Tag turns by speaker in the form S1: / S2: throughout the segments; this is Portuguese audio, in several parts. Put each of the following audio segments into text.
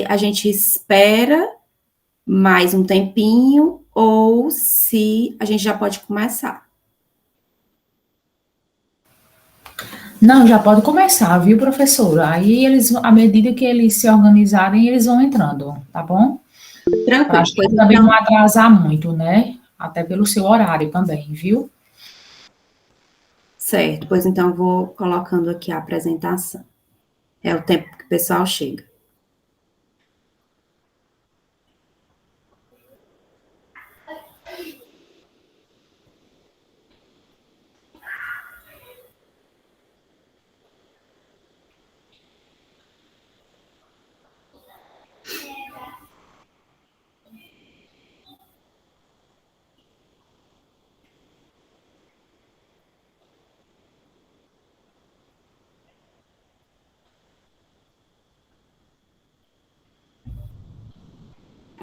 S1: a gente espera mais um tempinho ou se a gente já pode começar.
S2: Não, já pode começar, viu, professora? Aí eles, à medida que eles se organizarem, eles vão entrando, tá bom? Para a
S1: Tranquilo, pois
S2: gente também não
S1: então,
S2: atrasar muito, né? Até pelo seu horário também, viu?
S1: certo, pois então eu vou colocando aqui a apresentação. É o tempo que o pessoal chega.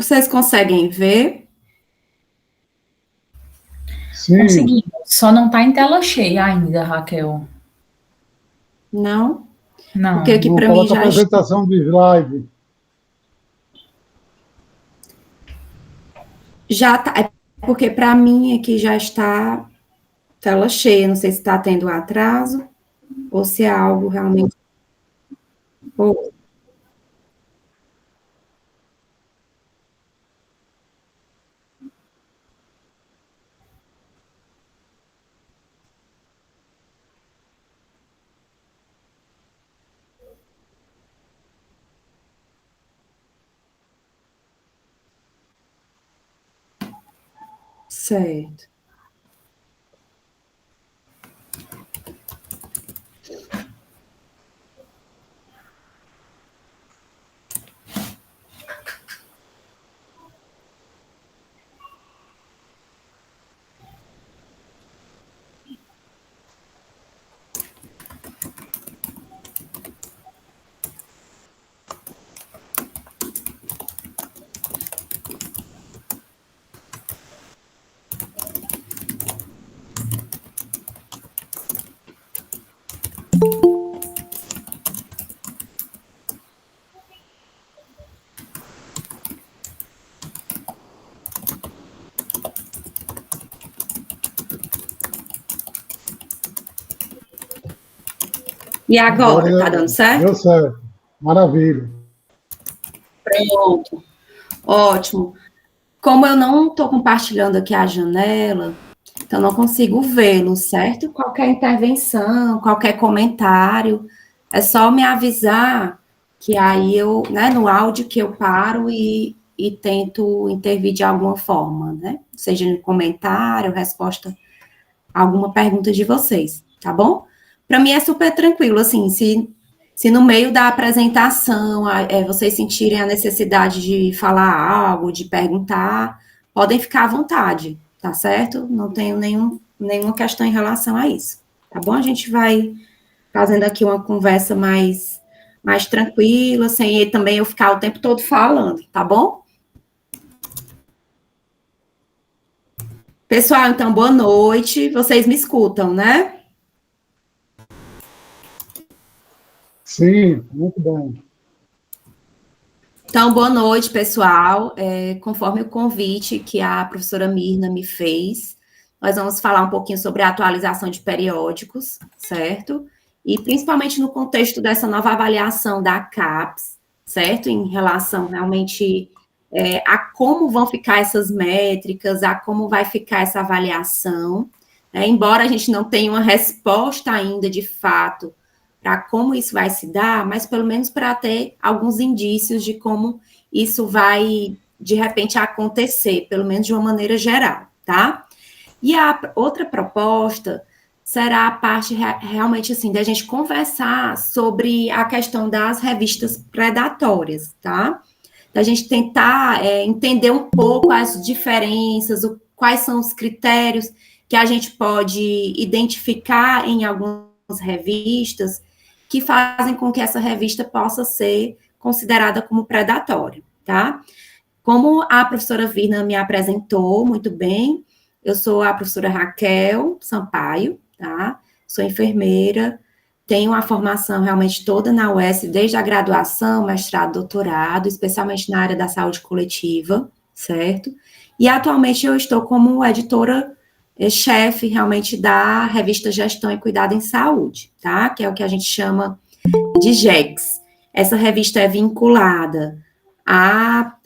S1: Vocês conseguem ver?
S3: Sim,
S2: Conseguimos. Só não está em tela cheia ainda, Raquel.
S1: Não? Porque
S2: Não.
S1: aqui
S3: não
S1: para mim
S3: coloca
S1: já está.
S3: apresentação de slide.
S1: Já tá, é porque para mim aqui já está tela cheia. Não sei se está tendo atraso ou se é algo realmente. Ou- Certo. E agora, tá dando
S3: Agora deu
S1: certo?
S3: certo. Maravilha.
S1: Pronto. Ótimo. Como eu não estou compartilhando aqui a janela, então não consigo vê-lo, certo? Qualquer intervenção, qualquer comentário, é só me avisar que aí eu, né, no áudio que eu paro e tento intervir de alguma forma, né? Seja no comentário, resposta a alguma pergunta de vocês, tá bom? Para mim é super tranquilo, assim, se no meio da apresentação vocês sentirem a necessidade de falar algo, de perguntar, podem ficar à vontade, tá certo? Não tenho nenhuma questão em relação a isso, tá bom? A gente vai fazendo aqui uma conversa mais tranquila, sem também eu ficar o tempo todo falando, tá bom? Pessoal, então, boa noite. Vocês me escutam, né?
S3: Sim, muito bom.
S1: Então, boa noite, pessoal. Conforme o convite que a professora Mirna me fez, nós vamos falar um pouquinho sobre a atualização de periódicos, certo? E principalmente no contexto dessa nova avaliação da CAPES, certo? Em relação realmente a como vão ficar essas métricas, a como vai ficar essa avaliação. Embora a gente não tenha uma resposta ainda de fato para como isso vai se dar, mas pelo menos para ter alguns indícios de como isso vai, de repente, acontecer, pelo menos de uma maneira geral, tá? E a outra proposta será a parte realmente assim, da gente conversar sobre a questão das revistas predatórias, tá? Da gente tentar entender um pouco as diferenças, quais são os critérios que a gente pode identificar em algumas revistas que fazem com que essa revista possa ser considerada como predatória, tá? Como a professora Virna me apresentou muito bem, eu sou a professora Raquel Sampaio, tá? Sou enfermeira, tenho a formação realmente toda na UES, desde a graduação, mestrado, doutorado, especialmente na área da saúde coletiva, certo? E atualmente eu estou como editora-chefe realmente da revista Gestão e Cuidado em Saúde, tá? Que é o que a gente chama de GECS. Essa revista é vinculada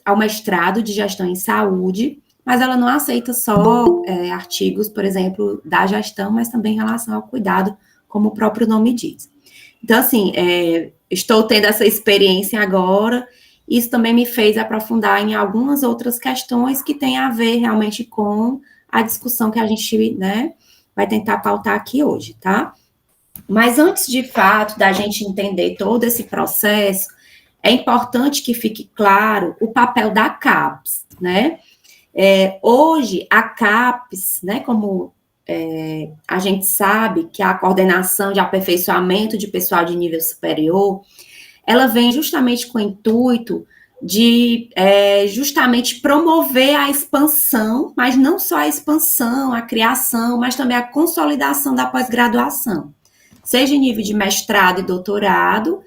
S1: ao mestrado de Gestão em Saúde, mas ela não aceita só artigos, por exemplo, da gestão, mas também em relação ao cuidado, como o próprio nome diz. Então, assim, estou tendo essa experiência agora, isso também me fez aprofundar em algumas outras questões que têm a ver realmente com a discussão que a gente, né, vai tentar pautar aqui hoje, tá? Mas antes, de fato, da gente entender todo esse processo, é importante que fique claro o papel da CAPES, né? Hoje, a CAPES, né, como a gente sabe que a coordenação de aperfeiçoamento de pessoal de nível superior, ela vem justamente com o intuito de justamente promover a expansão, mas não só a expansão, a criação, mas também a consolidação da pós-graduação, seja em nível de mestrado e doutorado,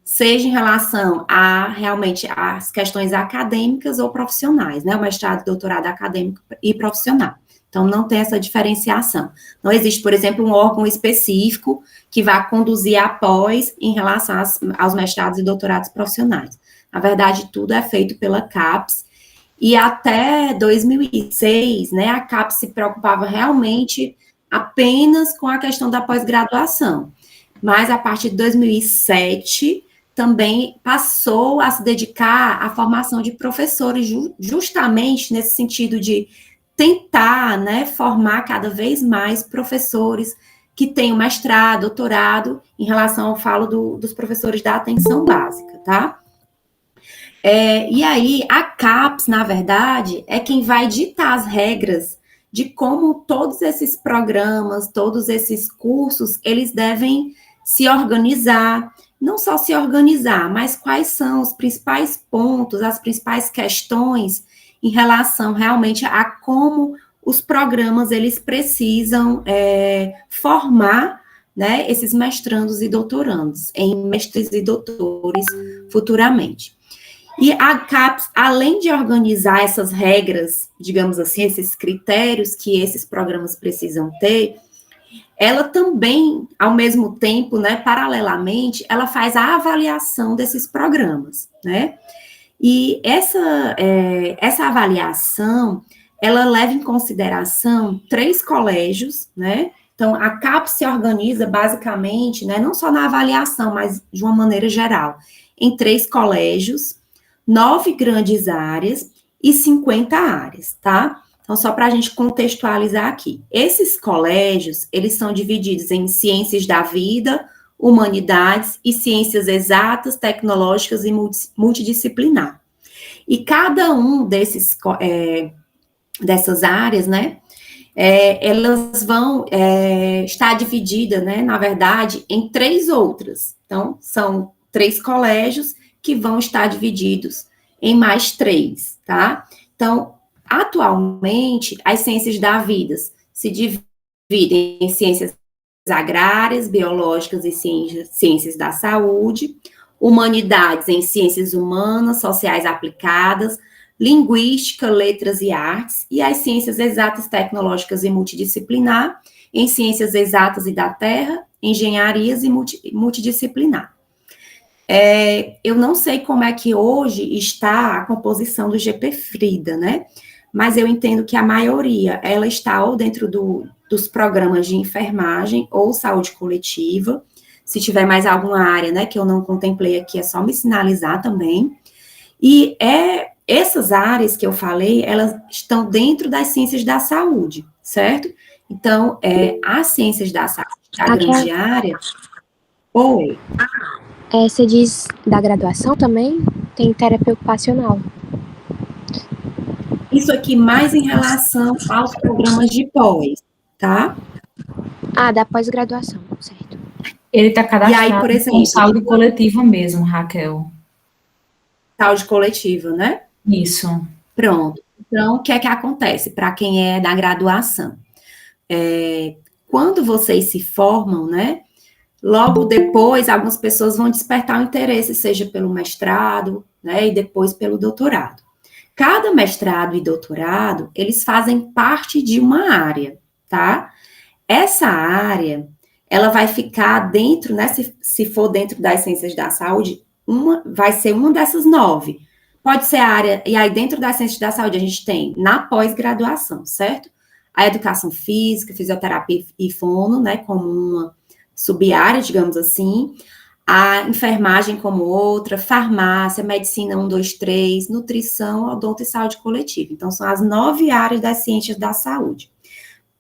S1: seja em relação a, realmente, as questões acadêmicas ou profissionais, né, o mestrado e doutorado acadêmico e profissional. Então, não tem essa diferenciação. Não existe, por exemplo, um órgão específico que vá conduzir a pós em relação aos mestrados e doutorados profissionais. Na verdade, tudo é feito pela CAPES, e até 2006, né, a CAPES se preocupava realmente apenas com a questão da pós-graduação. Mas, a partir de 2007, também passou a se dedicar à formação de professores, justamente nesse sentido de tentar, né, formar cada vez mais professores que tenham mestrado, doutorado, em relação ao falo dos professores da atenção básica, tá? E aí, a CAPES, na verdade, é quem vai ditar as regras de como todos esses programas, todos esses cursos, eles devem se organizar, não só se organizar, mas quais são os principais pontos, as principais questões em relação realmente a como os programas, eles precisam formar, né, esses mestrandos e doutorandos, em mestres e doutores futuramente. E a CAPES, além de organizar essas regras, digamos assim, esses critérios que esses programas precisam ter, ela também, ao mesmo tempo, né, paralelamente, ela faz a avaliação desses programas, né? E essa avaliação, ela leva em consideração 3 colégios, né? Então, a CAPES se organiza basicamente, né, não só na avaliação, mas de uma maneira geral, em 3 colégios, 9 grandes áreas e 50 áreas, tá? Então, só para a gente contextualizar aqui. Esses colégios, eles são divididos em ciências da vida, humanidades e ciências exatas, tecnológicas e multidisciplinar. E cada um dessas áreas, né, elas vão estar divididas, né, na verdade, em 3 outras. Então, são 3 colégios que vão estar divididos em mais 3, tá? Então, atualmente, as ciências da vida se dividem em ciências agrárias, biológicas e ciências da saúde, humanidades em ciências humanas, sociais aplicadas, linguística, letras e artes, e as ciências exatas, tecnológicas e multidisciplinar, em ciências exatas e da terra, engenharias e multidisciplinar. Eu não sei como é que hoje está a composição do GP Frida, né? Mas eu entendo que a maioria, ela está ou dentro dos programas de enfermagem ou saúde coletiva. Se tiver mais alguma área, né, que eu não contemplei aqui, é só me sinalizar também. E essas áreas que eu falei, elas estão dentro das ciências da saúde, certo? Então, as ciências da saúde, a grande área... Oi.
S4: Você diz da graduação também? Tem terapia ocupacional.
S1: Isso aqui mais em relação aos programas de pós, tá?
S4: Da pós-graduação, certo.
S2: Ele está cadastrado
S1: e aí, por exemplo,
S2: com saúde coletiva mesmo, Raquel.
S1: Saúde coletiva, né?
S2: Isso.
S1: Pronto. Então, o que é que acontece para quem é da graduação? Quando vocês se formam, né? logo depois, algumas pessoas vão despertar o interesse, seja pelo mestrado, né, e depois pelo doutorado. Cada mestrado e doutorado, eles fazem parte de uma área, tá? Essa área, ela vai ficar dentro, né, se for dentro das ciências da saúde, vai ser uma dessas 9. Pode ser a área, e aí dentro das ciências da saúde a gente tem na pós-graduação, certo? A educação física, fisioterapia e fono, né, como uma sub-área, digamos assim, a enfermagem como outra, farmácia, medicina 1, 2, 3, nutrição, odonto e saúde coletiva. Então, são as 9 áreas das ciências da saúde.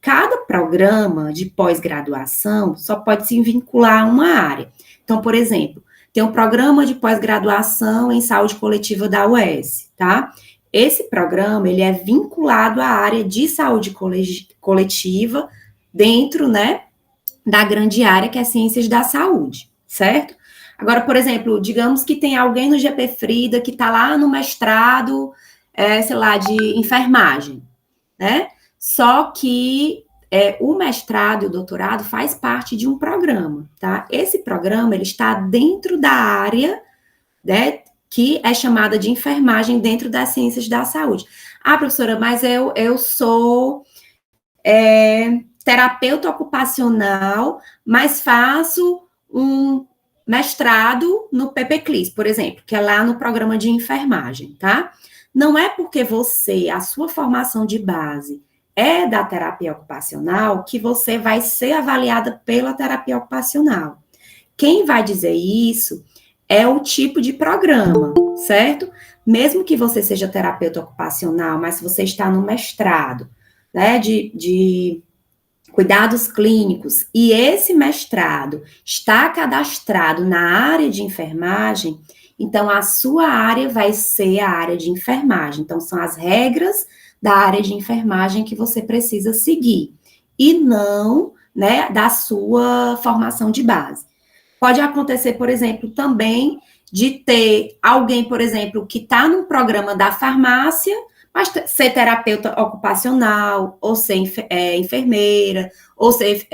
S1: Cada programa de pós-graduação só pode se vincular a uma área. Então, por exemplo, tem um programa de pós-graduação em saúde coletiva da UES, tá? Esse programa, ele é vinculado à área de saúde coletiva dentro, né, da grande área que é ciências da saúde, certo? Agora, por exemplo, digamos que tem alguém no GP Frida que está lá no mestrado, sei lá, de enfermagem, né? Só que o mestrado e o doutorado faz parte de um programa, tá? Esse programa, ele está dentro da área, né, que é chamada de enfermagem dentro das ciências da saúde. Ah, professora, mas eu sou terapeuta ocupacional, mas faço um mestrado no PPCLIS, por exemplo, que é lá no programa de enfermagem, tá? Não é porque a sua formação de base é da terapia ocupacional que você vai ser avaliada pela terapia ocupacional. Quem vai dizer isso é o tipo de programa, certo? Mesmo que você seja terapeuta ocupacional, mas se você está no mestrado, né, de cuidados clínicos, e esse mestrado está cadastrado na área de enfermagem, então a sua área vai ser a área de enfermagem. Então, são as regras da área de enfermagem que você precisa seguir, e não, né, da sua formação de base. Pode acontecer, por exemplo, também de ter alguém, por exemplo, que está no programa da farmácia, mas ser terapeuta ocupacional, ou ser enfermeira, ou ser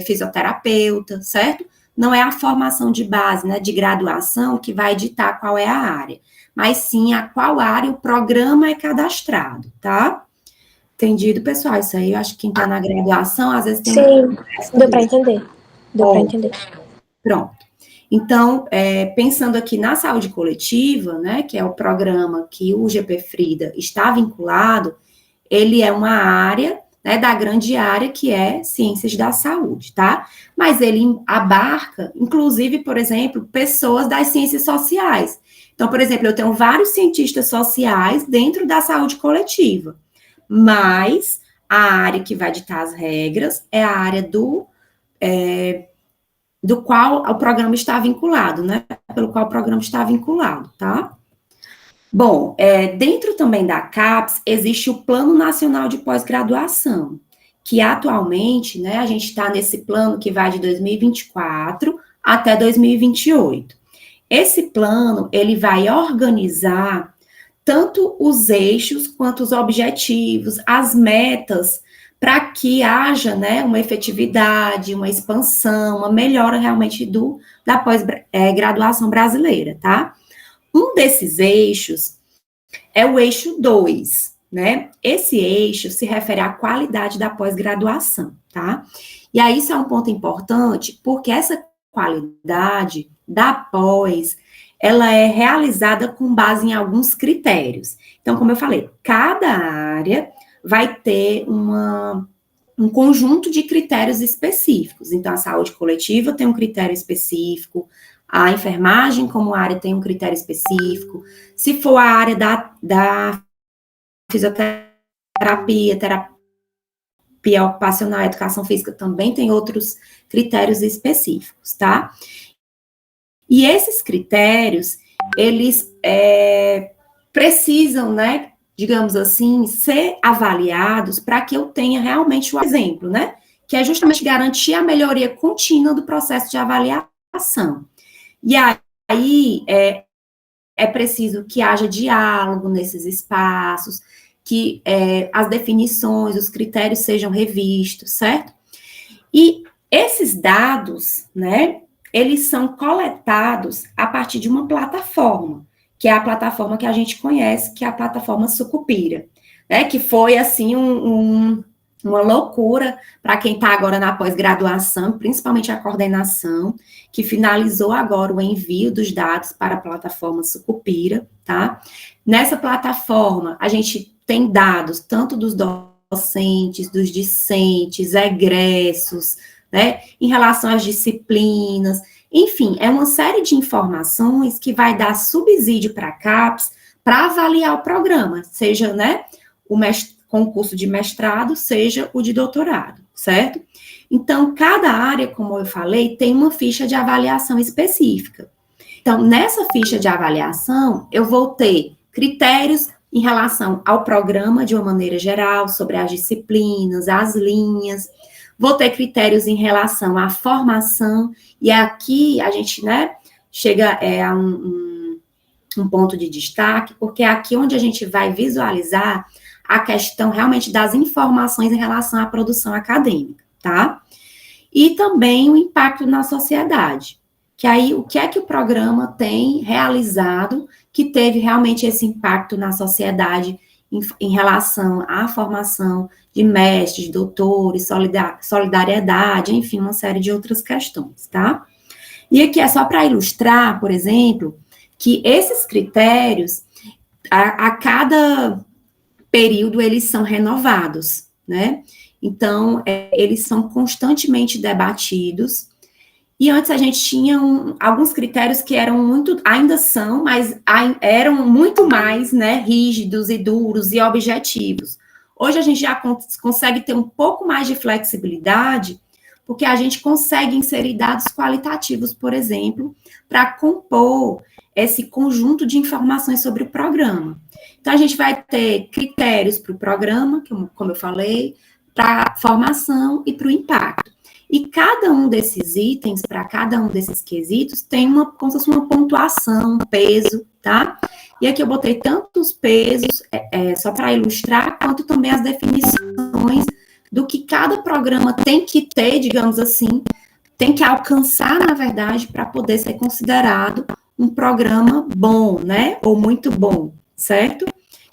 S1: fisioterapeuta, certo? Não é a formação de base, né, de graduação, que vai ditar qual é a área, mas sim a qual área o programa é cadastrado, tá? Entendido, pessoal? Isso aí, eu acho que quem está na graduação, às vezes tem...
S4: Sim, deu para entender. Deu para entender.
S1: Pronto. Então, pensando aqui na saúde coletiva, né, que é o programa que o GP Frida está vinculado, ele é uma área, né, da grande área que é ciências da saúde, tá? Mas ele abarca, inclusive, por exemplo, pessoas das ciências sociais. Então, por exemplo, eu tenho vários cientistas sociais dentro da saúde coletiva, mas a área que vai ditar as regras é a área do qual o programa está vinculado, né? Pelo qual o programa está vinculado, tá? Bom, dentro também da CAPES, existe o Plano Nacional de Pós-Graduação, que atualmente, né, a gente está nesse plano que vai de 2024 até 2028. Esse plano, ele vai organizar tanto os eixos quanto os objetivos, as metas, para que haja, né, uma efetividade, uma expansão, uma melhora realmente da pós-graduação brasileira, tá? Um desses eixos é o eixo 2, né? Esse eixo se refere à qualidade da pós-graduação, tá? E aí isso é um ponto importante, porque essa qualidade da pós, ela é realizada com base em alguns critérios. Então, como eu falei, cada área vai ter um conjunto de critérios específicos. Então, a saúde coletiva tem um critério específico, a enfermagem como área tem um critério específico, se for a área da fisioterapia, terapia ocupacional, educação física, também tem outros critérios específicos, tá? E esses critérios, eles precisam, né, digamos assim, ser avaliados para que eu tenha realmente o exemplo, né? Que é justamente garantir a melhoria contínua do processo de avaliação. E aí, é preciso que haja diálogo nesses espaços, que as definições, os critérios sejam revistos, certo? E esses dados, né, eles são coletados a partir de uma plataforma, que é a plataforma que a gente conhece, que é a plataforma Sucupira, né? Que foi, assim, uma loucura para quem está agora na pós-graduação, principalmente a coordenação, que finalizou agora o envio dos dados para a plataforma Sucupira, tá? Nessa plataforma, a gente tem dados tanto dos docentes, dos discentes, egressos, né, em relação às disciplinas, enfim, é uma série de informações que vai dar subsídio para a CAPES para avaliar o programa, seja, né, o concurso de mestrado, seja o de doutorado, certo? Então, cada área, como eu falei, tem uma ficha de avaliação específica. Então, nessa ficha de avaliação, eu vou ter critérios em relação ao programa, de uma maneira geral, sobre as disciplinas, as linhas, vou ter critérios em relação à formação, e aqui a gente, né, chega a um ponto de destaque, porque é aqui onde a gente vai visualizar a questão realmente das informações em relação à produção acadêmica, tá? E também o impacto na sociedade, que aí o que é que o programa tem realizado que teve realmente esse impacto na sociedade em relação à formação de mestres, doutores, solidariedade, enfim, uma série de outras questões, tá? E aqui é só para ilustrar, por exemplo, que esses critérios, a cada período, eles são renovados, né? Então, eles são constantemente debatidos. E antes a gente tinha alguns critérios que eram muito, ainda são, mas eram muito mais, né, rígidos e duros e objetivos. Hoje a gente já consegue ter um pouco mais de flexibilidade, porque a gente consegue inserir dados qualitativos, por exemplo, para compor esse conjunto de informações sobre o programa. Então, a gente vai ter critérios para o programa, como eu falei, para a formação e para o impacto. E cada um desses itens, para cada um desses quesitos, tem como se fosse uma pontuação, um peso, tá? E aqui eu botei tanto os pesos, só para ilustrar, quanto também as definições do que cada programa tem que ter, digamos assim, tem que alcançar, na verdade, para poder ser considerado um programa bom, né? Ou muito bom, certo?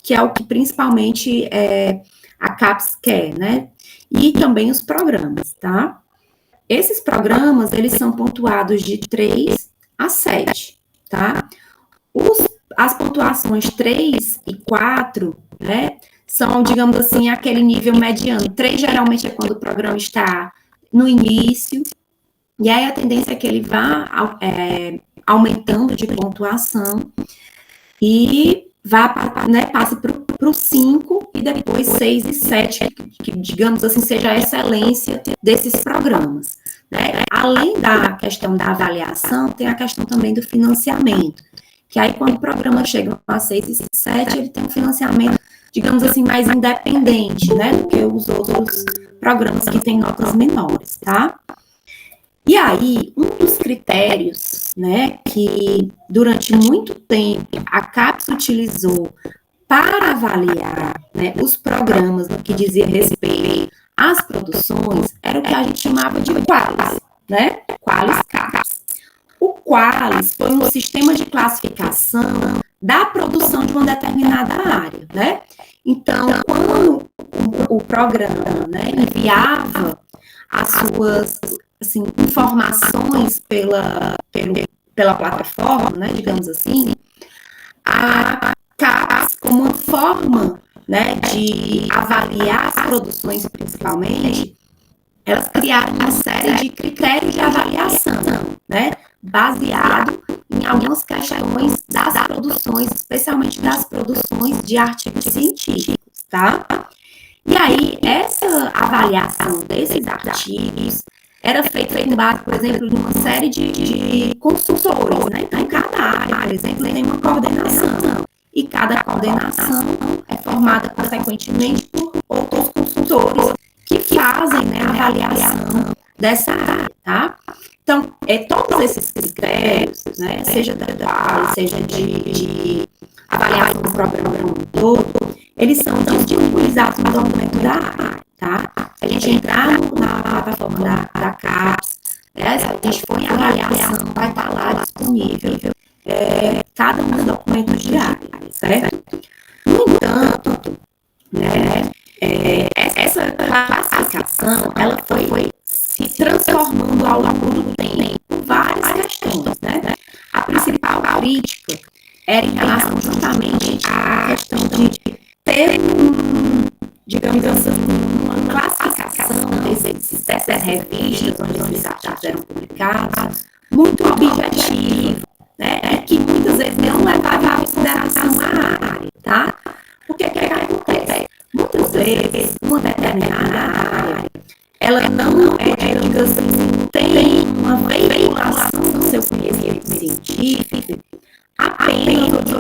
S1: Que é o que principalmente a CAPES quer, né? E também os programas, tá? Esses programas, eles são pontuados de 3 a 7, tá? As pontuações 3 e 4, né, são, digamos assim, aquele nível mediano. 3 geralmente é quando o programa está no início, e aí a tendência é que ele vá aumentando de pontuação e passe para o 5 e depois 6 e 7, que, digamos assim, seja a excelência desses programas, né? Além da questão da avaliação, tem a questão também do financiamento, que aí quando o programa chega a 6 e 7, ele tem um financiamento, digamos assim, mais independente, né, do que os outros programas que têm notas menores, tá? E aí, um dos critérios, né, que durante muito tempo a CAPES utilizou para avaliar, né, os programas no que dizia respeito às produções, era o que a gente chamava de QUALIS, né, QUALIS CAPES. O QUALIS foi um sistema de classificação da produção de uma determinada área, né? Então, quando o programa, né, enviava as suas informações pela plataforma, né, digamos assim, a CAPES, como uma forma, né, de avaliar as produções, principalmente, elas criaram uma série de critérios de avaliação, né, baseado em algumas questões das produções, especialmente das produções de artigos científicos, tá? E aí, essa avaliação desses artigos era feita com base, por exemplo, em uma série de consultores, né? Então, cada área, por exemplo, tem uma coordenação. E cada coordenação é formada, consequentemente, por outros consultores que fazem, né, a avaliação dessa área, tá? Então, todos esses critérios, né, seja da área, seja de avaliação do programa todo, eles são disponibilizados no documento da área, tá? Se a gente entrar na plataforma da CAPES, essa foi a avaliação, vai estar lá disponível, cada um dos documentos diários, certo? No entanto, né, essa classificação, ela foi se transformando ao longo do tempo em várias questões, né? A principal crítica era em relação justamente à questão de ter digamos assim, uma classificação dessas revistas onde os artigos eram publicados, muito objetivo, né? Que muitas vezes não levava em consideração a área, tá? Porque o que acontece? Muitas vezes, uma determinada área, ela não digamos assim, tem uma veiculação do seu conhecimento científico apenas de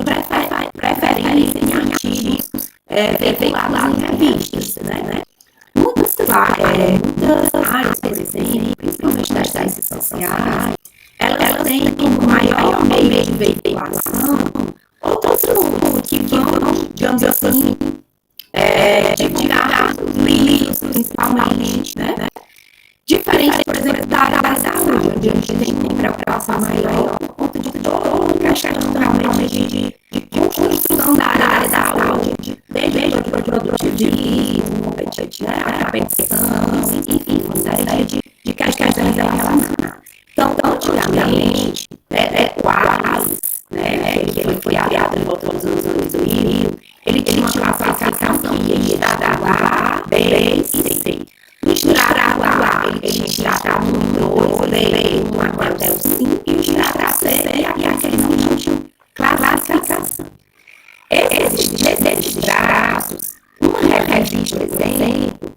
S1: preferência em artigos veiculados em revistas, né? Muitas áreas, por exemplo, principalmente das ciências sociais, elas têm como maior meio de veiculação outros estudos que vão, digamos assim, divulgar os livros, principalmente, né? Diferente, por exemplo, da área da saúde, onde a gente tem uma preocupação maior por conta de toda a questão realmente de construção da área da saúde, desde o produtivismo, a competição, enfim, uma série de questões relacionadas. Então, antigamente, Qualis, né, que ele foi aviado em volta dos anos 2000, ele tinha uma classificação que ia da A, B e C. Misturar o A, ele tinha que tirar o 1, 2, ler 1 até o 5, e misturar a C e aqueles que não tinham classificação. Esses traços, uma revista, por exemplo,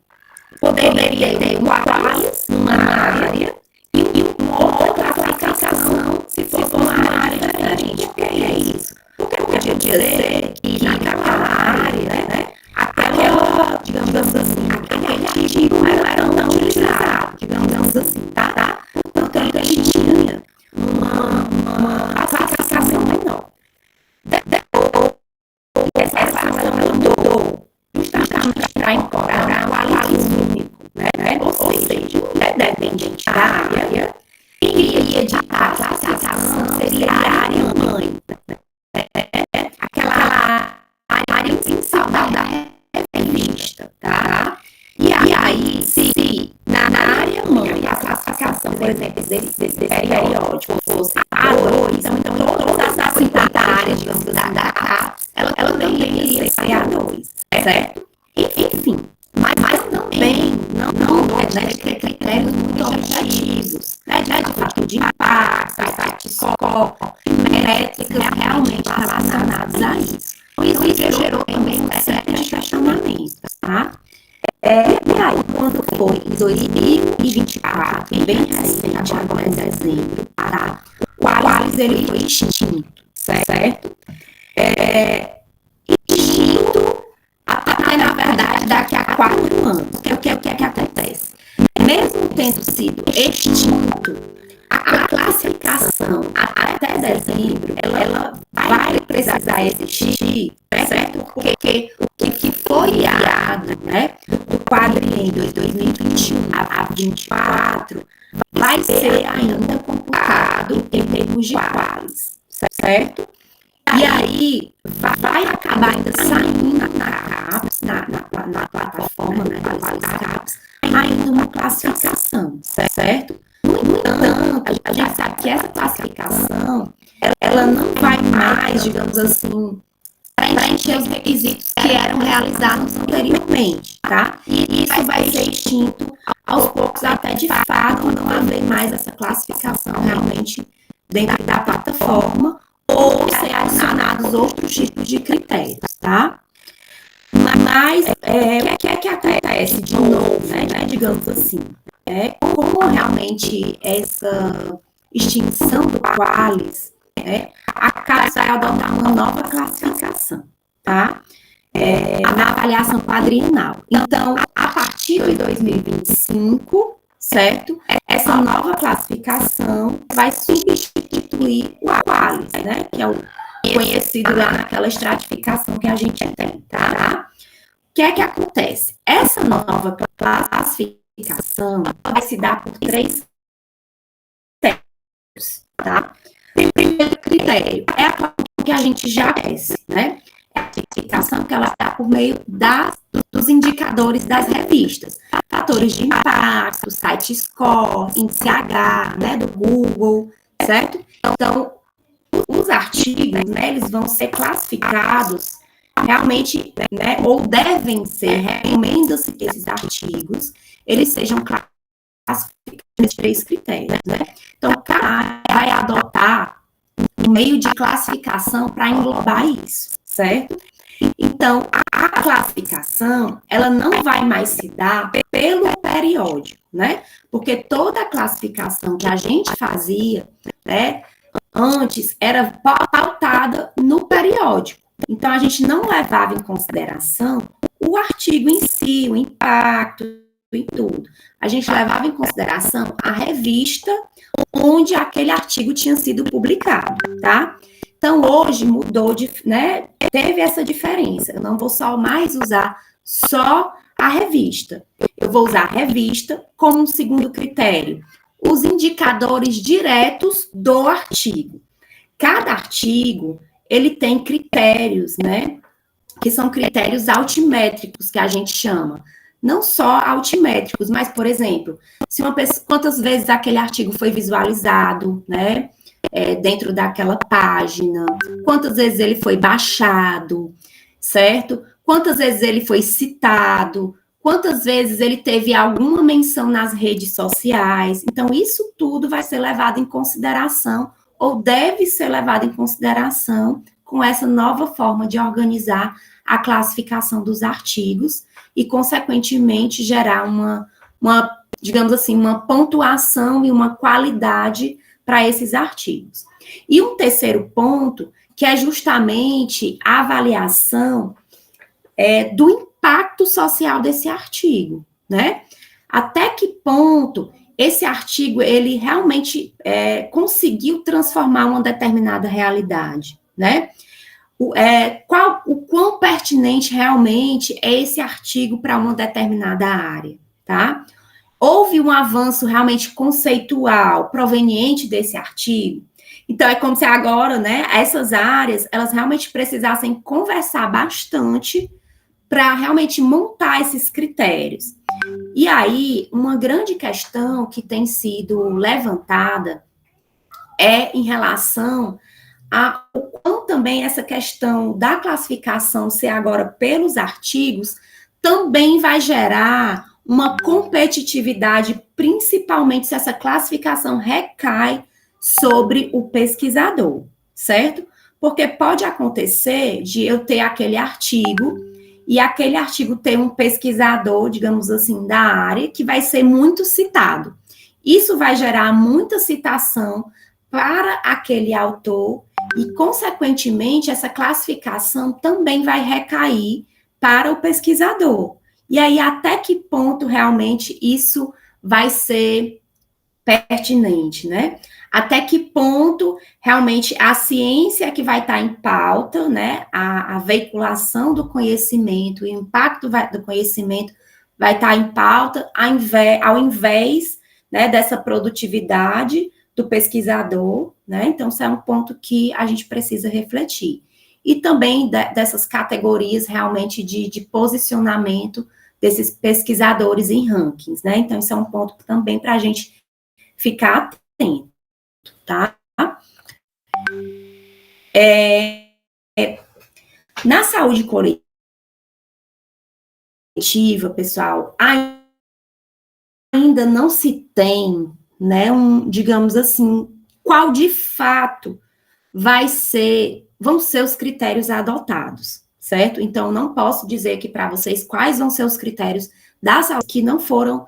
S1: poderia ter um Qualis numa área e uma outra classificação se for uma área diferente. O que é isso? Porque podia dizer que naquela área, né, aquela, digamos assim, aquele artigo não era tão utilizado, digamos assim, tá? Portanto, ele tinha uma classificação menor. Essa classificação mudou justamente para incorporar o análise único, né? Ou seja, independente da área, quem ia editar a classificação seria a área mãe, aquela área principal da revista, tá? E aí, se na área mãe a classificação, por exemplo, desse periódico fosse A2, então todas as 50 áreas, digamos, da CAPES, ela deveria ser A2, certo? Enfim, mas também não ter critérios muito objetivos, né, de fator de impacto, de score, métricas realmente relacionadas a isso. Isso gerou também um certo questionamento, tá? E aí, quando foi em 2024, bem recente, agora em dezembro, tá? O Qualis, ele foi extinto, certo? Extinto até, na verdade, daqui a 4 anos. O que acontece? Mesmo tendo sido extinto, a classificação até dezembro, ela vai precisar existir, certo? Porque o que foi criado, né, do quadriênio de 2021 a 2024, vai ser ainda computado em termos de Qualis, certo? E aí, vai acabar ainda saindo na CAPES, na plataforma, né, das CAPES, ainda uma classificação, certo? No entanto, a gente sabe que essa classificação, ela não vai mais, digamos assim, preencher os requisitos que eram realizados anteriormente, tá? E isso vai ser extinto aos poucos, até de fato não haver mais essa classificação realmente dentro da plataforma, ou ser adicionados outros tipos de critérios, tá? Mas, o que é que acontece de novo, né, digamos assim? Como realmente essa extinção do Qualis, a CAPES vai adotar uma nova classificação, tá? Na avaliação quadrienal. Então, a partir de 2025, certo? Essa nova classificação vai substituir o Qualis, né? Que é o conhecido lá naquela estratificação que a gente tem, tá? O que é que acontece? Essa nova classificação vai se dar por 3 tá? O primeiro critério é a forma que a gente já conhece, né? É a classificação que ela dá por meio dos indicadores das revistas. Fatores de impacto, site score, índice H, né, do Google, certo? Então, os artigos, né, eles vão ser classificados realmente, né, ou devem ser, recomenda-se que esses artigos, eles sejam classificados nesses 3 critérios, né? Então, cada área vai adotar um meio de classificação para englobar isso, certo? Então, a classificação, ela não vai mais se dar pelo periódico, né? Porque toda a classificação que a gente fazia, né, antes, era pautada no periódico. Então, a gente não levava em consideração o artigo em si, o impacto e tudo. A gente levava em consideração a revista onde aquele artigo tinha sido publicado, tá? Então, hoje mudou, né? Teve essa diferença. Eu não vou só mais usar só a revista. Eu vou usar a revista como um segundo critério. Os indicadores diretos do artigo. Cada artigo, ele tem critérios, né? Que são critérios altimétricos, que a gente chama. Não só altimétricos, mas, por exemplo, se uma pessoa, quantas vezes aquele artigo foi visualizado, né? Dentro daquela página, quantas vezes ele foi baixado, certo? Quantas vezes ele foi citado, quantas vezes ele teve alguma menção nas redes sociais. Então, isso tudo vai ser levado em consideração, ou deve ser levado em consideração com essa nova forma de organizar a classificação dos artigos e, consequentemente, gerar uma digamos assim, uma pontuação e uma qualidade para esses artigos. E um terceiro ponto, que é justamente a avaliação do impacto social desse artigo, né? Até que ponto esse artigo, ele realmente conseguiu transformar uma determinada realidade, né? O quão pertinente realmente é esse artigo para uma determinada área, tá? Houve um avanço realmente conceitual proveniente desse artigo? Então, é como se agora, né, essas áreas, elas realmente precisassem conversar bastante para realmente montar esses critérios. E aí, uma grande questão que tem sido levantada é em relação ao quão também essa questão da classificação ser agora pelos artigos também vai gerar uma competitividade, principalmente se essa classificação recai sobre o pesquisador, certo? Porque pode acontecer de eu ter aquele artigo e aquele artigo ter um pesquisador, digamos assim, da área, que vai ser muito citado. Isso vai gerar muita citação para aquele autor e, consequentemente, essa classificação também vai recair para o pesquisador. E aí, até que ponto realmente isso vai ser pertinente, né? Até que ponto realmente a ciência que vai estar em pauta, né? A veiculação do conhecimento e o impacto do conhecimento vai estar em pauta, ao invés, né, dessa produtividade do pesquisador, né? Então, isso é um ponto que a gente precisa refletir. E também dessas categorias realmente de posicionamento desses pesquisadores em rankings, né? Então, isso é um ponto também para a gente ficar atento, tá? Na saúde coletiva, pessoal, ainda não se tem, né, digamos assim, qual de fato vão ser os critérios adotados, certo? Então, não posso dizer aqui para vocês quais vão ser os critérios da saúde que não foram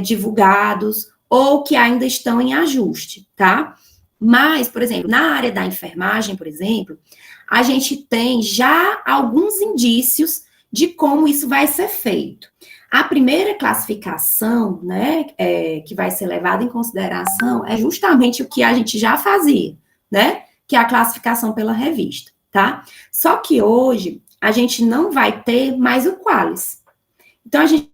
S1: divulgados ou que ainda estão em ajuste, tá? Mas, por exemplo, na área da enfermagem, por exemplo, a gente tem já alguns indícios de como isso vai ser feito. A primeira classificação, né, que vai ser levada em consideração é justamente o que a gente já fazia, né, que é a classificação pela revista, tá? Só que hoje a gente não vai ter mais o Qualis. Então, a gente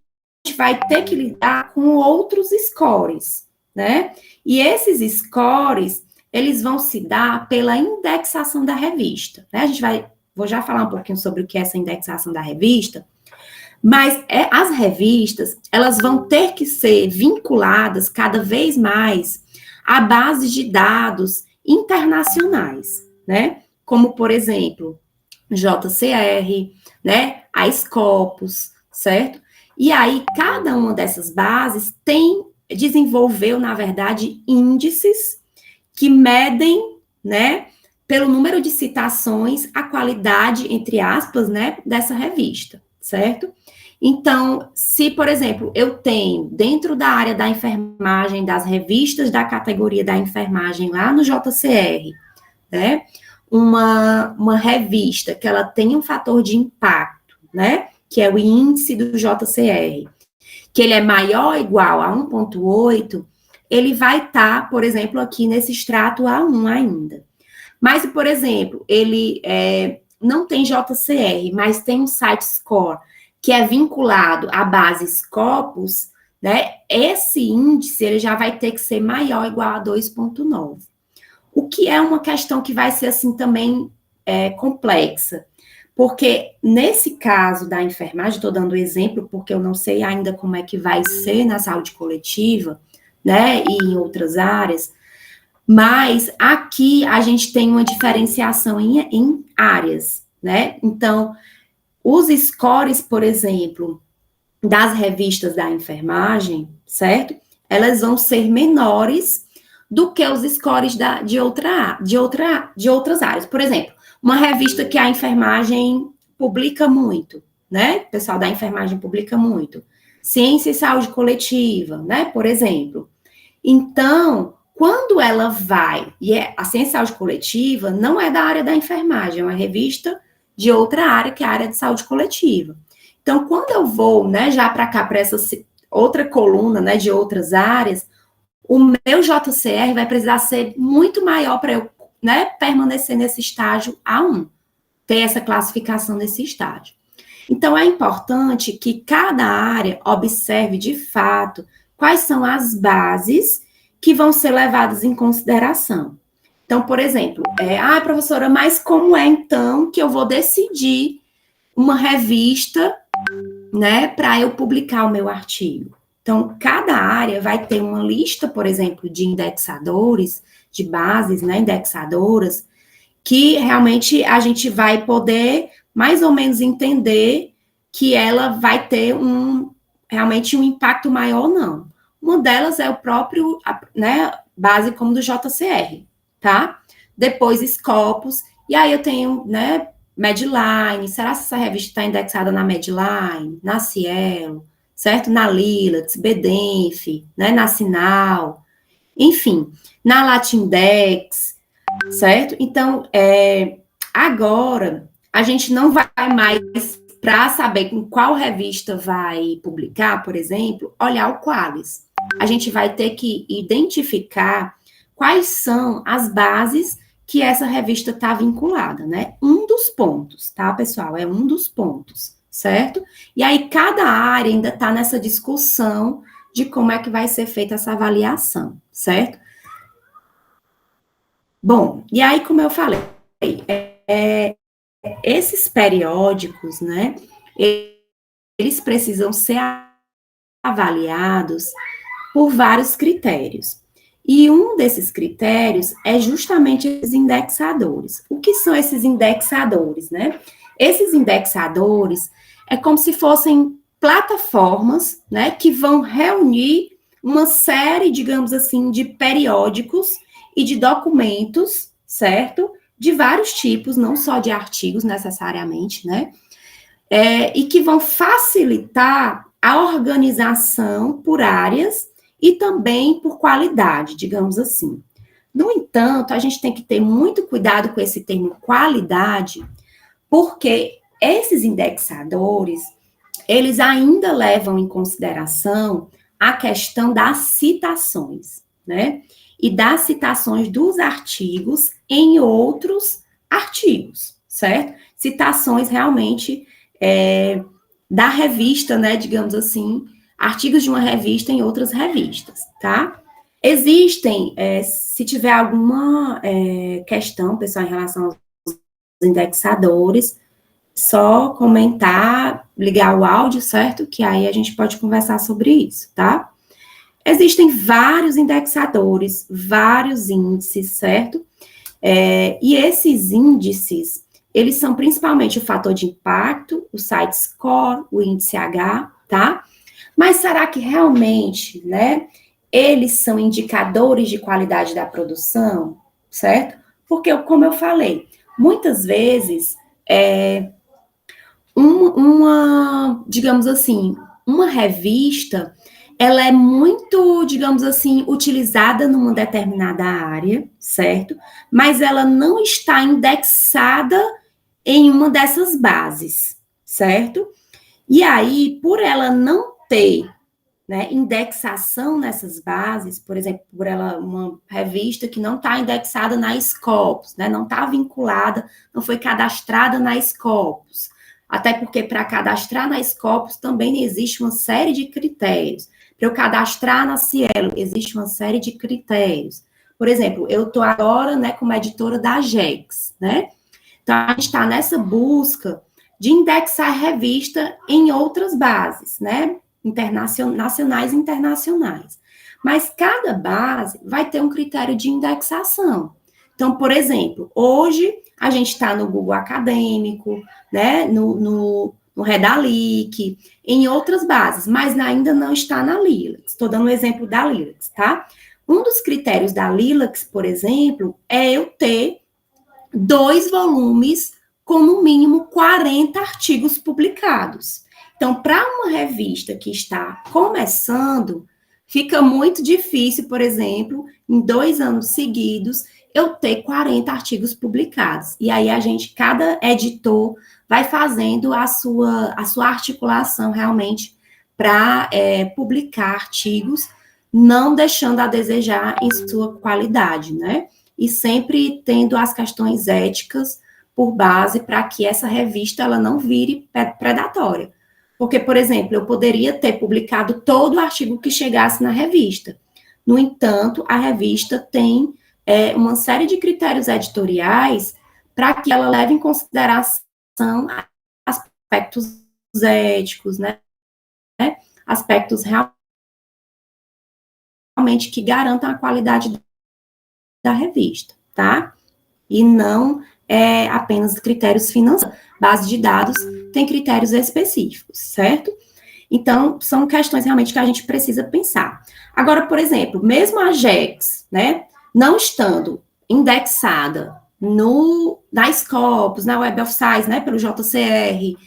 S1: vai ter que lidar com outros scores, né? E esses scores, eles vão se dar pela indexação da revista, né? Vou já falar um pouquinho sobre o que é essa indexação da revista, mas as revistas, elas vão ter que ser vinculadas cada vez mais a bases de dados internacionais, né? Como, por exemplo, JCR, né? A Scopus, certo? E aí, cada uma dessas bases desenvolveu, na verdade, índices que medem, né, pelo número de citações, a qualidade, entre aspas, né, dessa revista, certo? Então, se, por exemplo, eu tenho, dentro da área da enfermagem, das revistas da categoria da enfermagem lá no JCR, né, uma revista que ela tem um fator de impacto, né, que é o índice do JCR, que ele é maior ou igual a 1,8, ele vai estar, por exemplo, aqui nesse extrato A1 ainda. Mas, por exemplo, ele não tem JCR, mas tem um site score, que é vinculado à base Scopus, né? Esse índice ele já vai ter que ser maior ou igual a 2,9. O que é uma questão que vai ser, assim, também complexa. Porque, nesse caso da enfermagem, estou dando exemplo, porque eu não sei ainda como é que vai ser na saúde coletiva, né, e em outras áreas, mas aqui a gente tem uma diferenciação em áreas, né? Então, os scores, por exemplo, das revistas da enfermagem, certo? Elas vão ser menores do que os scores de outras áreas. Por exemplo, uma revista que a enfermagem publica muito, né? O pessoal da enfermagem publica muito. Ciência e Saúde Coletiva, né? Por exemplo. Então, quando ela vai, a Ciência e Saúde Coletiva não é da área da enfermagem, é uma revista de outra área, que é a área de saúde coletiva. Então, quando eu vou, né, já para cá, para essa outra coluna, né, de outras áreas, o meu JCR vai precisar ser muito maior para eu, né, permanecer nesse estágio A1, ter essa classificação nesse estágio. Então, é importante que cada área observe, de fato, quais são as bases que vão ser levadas em consideração. Então, por exemplo, professora, mas como é, então, que eu vou decidir uma revista, né, para eu publicar o meu artigo? Então, cada área vai ter uma lista, por exemplo, de indexadores, de bases, né, indexadoras, que realmente a gente vai poder mais ou menos entender que ela vai ter realmente um impacto maior ou não. Uma delas é o próprio, né, base como do JCR, tá? Depois Scopus, e aí eu tenho, né, Medline, será que essa revista está indexada na Medline, na Cielo, certo? Na Lilacs, Bedenf, né, na Sinal, enfim, na Latindex, certo? Então, agora, a gente não vai mais, para saber com qual revista vai publicar, por exemplo, olhar o Qualis. A gente vai ter que identificar quais são as bases que essa revista está vinculada, né? Um dos pontos, tá, pessoal? É um dos pontos, certo? E aí, cada área ainda está nessa discussão de como é que vai ser feita essa avaliação, certo? Bom, e aí, como eu falei, esses periódicos, né, eles precisam ser avaliados por vários critérios. E um desses critérios é justamente os indexadores. O que são esses indexadores, né? Esses indexadores é como se fossem plataformas, né, que vão reunir uma série, digamos assim, de periódicos e de documentos, certo? De vários tipos, não só de artigos necessariamente, né? E que vão facilitar a organização por áreas e também por qualidade, digamos assim. No entanto, a gente tem que ter muito cuidado com esse termo qualidade, porque esses indexadores, eles ainda levam em consideração a questão das citações, né? E das citações dos artigos em outros artigos, certo? Citações realmente da revista, né, digamos assim, artigos de uma revista em outras revistas, tá? Existem, se tiver alguma questão, pessoal, em relação aos indexadores, só comentar, ligar o áudio, certo? Que aí a gente pode conversar sobre isso, tá? Existem vários indexadores, vários índices, certo? E esses índices, eles são principalmente o fator de impacto, o site score, o índice H, tá? Mas será que realmente, né, eles são indicadores de qualidade da produção, certo? Porque, como eu falei, muitas vezes, digamos assim, uma revista, ela é muito, digamos assim, utilizada numa determinada área, certo? Mas ela não está indexada em uma dessas bases, certo? E aí, por ela não ter, né, indexação nessas bases, por exemplo, por ela, uma revista que não está indexada na Scopus, né, não está vinculada, não foi cadastrada na Scopus, até porque para cadastrar na Scopus também existe uma série de critérios. Para eu cadastrar na Cielo, existe uma série de critérios. Por exemplo, eu estou agora, né, como editora da AGEX, né? Então, a gente está nessa busca de indexar a revista em outras bases, né? Nacionais e internacionais. Mas cada base vai ter um critério de indexação. Então, por exemplo, hoje a gente está no Google Acadêmico, né, no Redalic, em outras bases, mas ainda não está na Lilacs. Estou dando um exemplo da Lilacs, tá? Um dos critérios da Lilacs, por exemplo, é eu ter 2 volumes com no mínimo 40 artigos publicados. Então, para uma revista que está começando, fica muito difícil, por exemplo, em 2 anos seguidos, eu ter 40 artigos publicados. E aí cada editor vai fazendo a sua articulação realmente para publicar artigos, não deixando a desejar em sua qualidade, né? E sempre tendo as questões éticas por base para que essa revista ela não vire predatória. Porque, por exemplo, eu poderia ter publicado todo o artigo que chegasse na revista. No entanto, a revista tem uma série de critérios editoriais para que ela leve em consideração aspectos éticos, né? Aspectos realmente que garantam a qualidade da revista, tá? E não apenas critérios financeiros. Base de dados tem critérios específicos, certo? Então, são questões realmente que a gente precisa pensar. Agora, por exemplo, mesmo a GEX, né, não estando indexada na Scopus, na Web of Science, né, pelo JCR,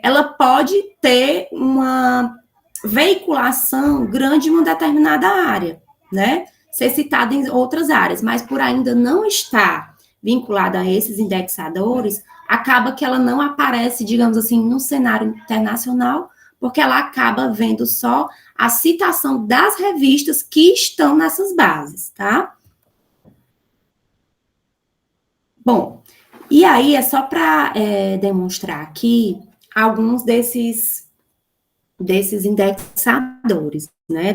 S1: ela pode ter uma veiculação grande em uma determinada área, né? Ser citada em outras áreas, mas por ainda não estar vinculada a esses indexadores, acaba que ela não aparece, digamos assim, no cenário internacional, porque ela acaba vendo só a citação das revistas que estão nessas bases, tá? Bom, e aí é só para demonstrar aqui alguns desses indexadores, né,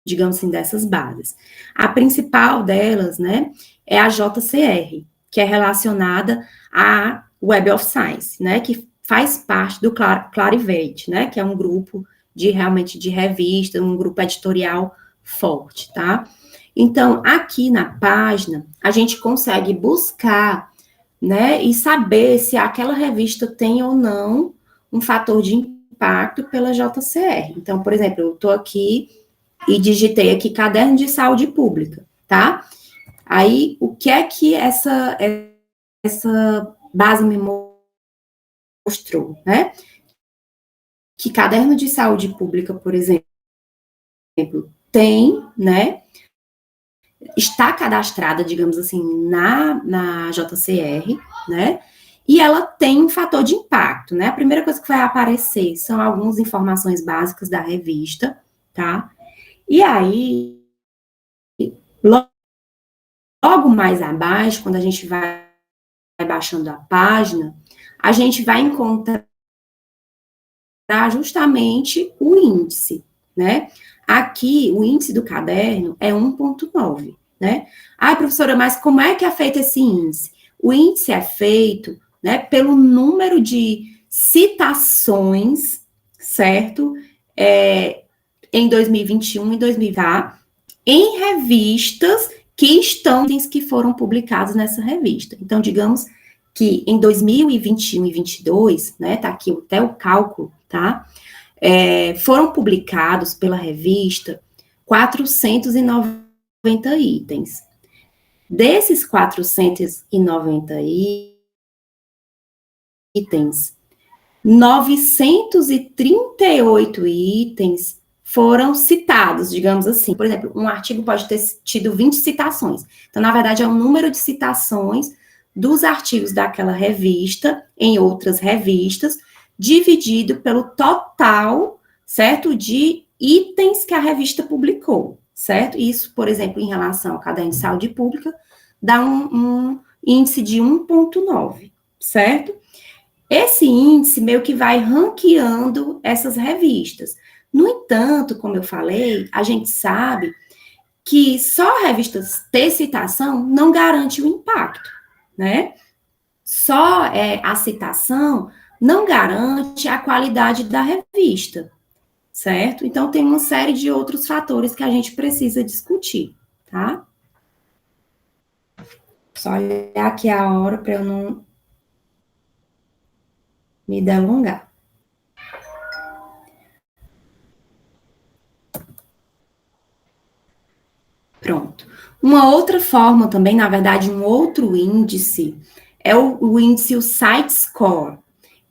S1: digamos assim, dessas bases. A principal delas, né, é a JCR, que é relacionada à Web of Science, né, que faz parte do Clarivate, né, que é um grupo realmente de revista, um grupo editorial forte, tá? Então, aqui na página, a gente consegue buscar, né, e saber se aquela revista tem ou não um fator de impacto pela JCR. Então, por exemplo, eu estou aqui e digitei aqui caderno de saúde pública, tá? Aí, o que é que essa base me mostrou, né? Que caderno de saúde pública, por exemplo, tem, né? Está cadastrada, digamos assim, na JCR, né? E ela tem um fator de impacto, né? A primeira coisa que vai aparecer são algumas informações básicas da revista, tá? E aí, logo mais abaixo, quando a gente vai baixando a página, a gente vai encontrar justamente o índice, né? aqui o índice do caderno é 1,9, né? Ah, professora, mas como é que é feito esse índice? O índice é feito, né, pelo número de citações, certo? Em 2021 e 2020, em revistas que foram publicadas nessa revista. Então, digamos que em 2021 e 2022, né, tá aqui até o cálculo, tá? Foram publicados pela revista 490 itens. Desses 490 itens, 938 itens foram citados, digamos assim. Por exemplo, um artigo pode ter tido 20 citações. Então, na verdade, é o número de citações dos artigos daquela revista em outras revistas, dividido pelo total, certo, de itens que a revista publicou, certo? Isso, por exemplo, em relação ao Caderno de Saúde Pública, dá um índice de 1,9, certo? Esse índice meio que vai ranqueando essas revistas. No entanto, como eu falei, a gente sabe que só revistas ter citação não garante o impacto, né? Só a citação não garante a qualidade da revista, certo? Então, tem uma série de outros fatores que a gente precisa discutir, tá? Só olhar aqui a hora para eu não me delongar. Pronto. Uma outra forma também, na verdade, um outro índice, é o índice, o Site Score.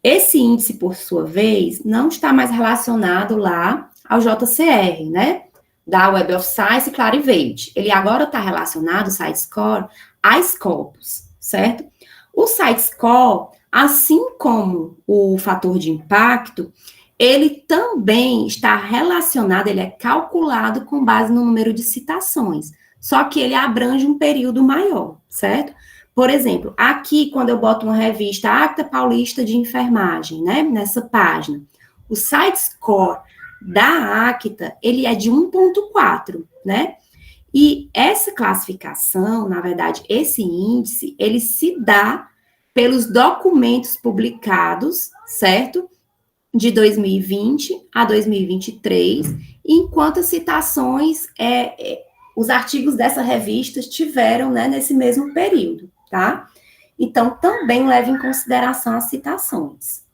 S1: Esse índice, por sua vez, não está mais relacionado lá ao JCR, né? Da Web of Science e Clarivate. Ele agora está relacionado, o Site Score, a Scopus, certo? O Site Score, assim como o fator de impacto, ele também está relacionado, ele é calculado com base no número de citações, só que ele abrange um período maior, certo? Por exemplo, aqui, quando eu boto uma revista, Acta Paulista de Enfermagem, né, nessa página, o Site Score da Acta, ele é de 1,4, né? E essa classificação, na verdade, esse índice, ele se dá pelos documentos publicados, certo? De 2020 a 2023, enquanto as citações, os artigos dessa revista tiveram, né, nesse mesmo período, tá? Então, também leva em consideração as citações.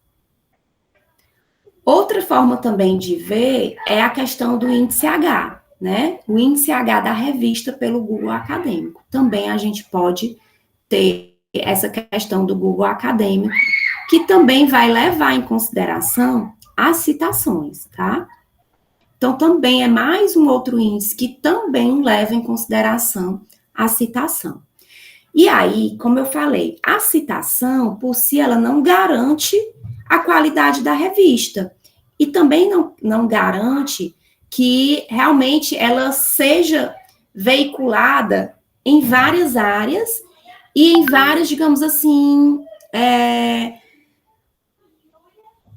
S1: Outra forma também de ver é a questão do índice H, né? O índice H da revista pelo Google Acadêmico. Também a gente pode ter essa questão do Google Acadêmico, que também vai levar em consideração as citações, tá? Então, também é mais um outro índice que também leva em consideração a citação. E aí, como eu falei, a citação, por si, ela não garante a qualidade da revista. E também não garante que realmente ela seja veiculada em várias áreas e em várias, digamos assim,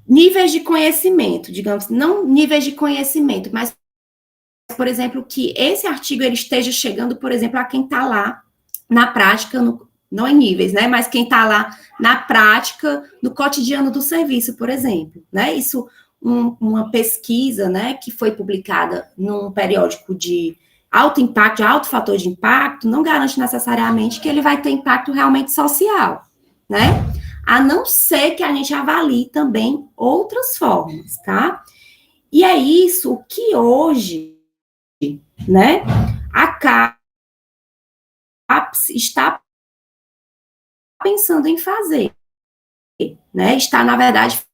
S1: níveis de conhecimento, digamos, não níveis de conhecimento, mas, por exemplo, que esse artigo ele esteja chegando, por exemplo, a quem está lá na prática, não em níveis, né, mas quem está lá na prática, no cotidiano do serviço, por exemplo, né, isso, uma pesquisa, né, que foi publicada num periódico de alto impacto, de alto fator de impacto, não garante necessariamente que ele vai ter impacto realmente social, né, a não ser que a gente avalie também outras formas, tá? E é isso que hoje, né, a CAPES está pensando em fazer, né? Está, na verdade,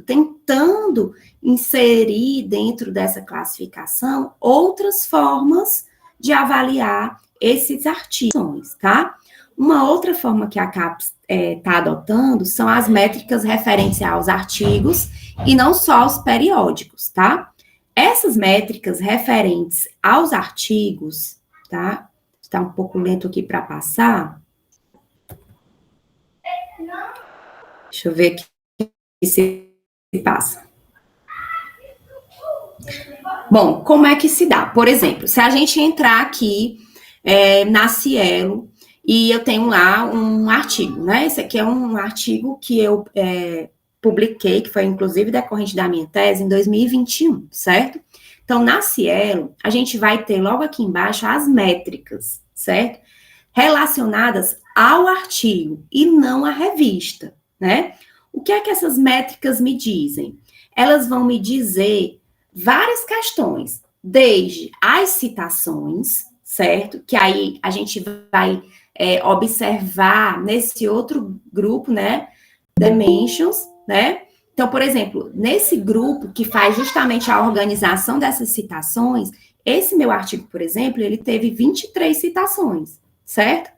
S1: tentando inserir dentro dessa classificação outras formas de avaliar esses artigos, tá? Uma outra forma que a CAPES está adotando são as métricas referentes aos artigos e não só aos periódicos, tá? Essas métricas referentes aos artigos, tá? Está um pouco lento aqui para passar. Deixa eu ver aqui se passa. Bom, como é que se dá? Por exemplo, se a gente entrar aqui na Cielo e eu tenho lá um artigo, né? Esse aqui é um artigo que eu publiquei, que foi inclusive decorrente da minha tese, em 2021, certo? Então, na Cielo, a gente vai ter logo aqui embaixo as métricas, certo? Relacionadas ao artigo e não à revista, né? O que é que essas métricas me dizem? Elas vão me dizer várias questões, desde as citações, certo? Que aí a gente vai observar nesse outro grupo, né? Dimensions, né? Então, por exemplo, nesse grupo que faz justamente a organização dessas citações, esse meu artigo, por exemplo, ele teve 23 citações, certo?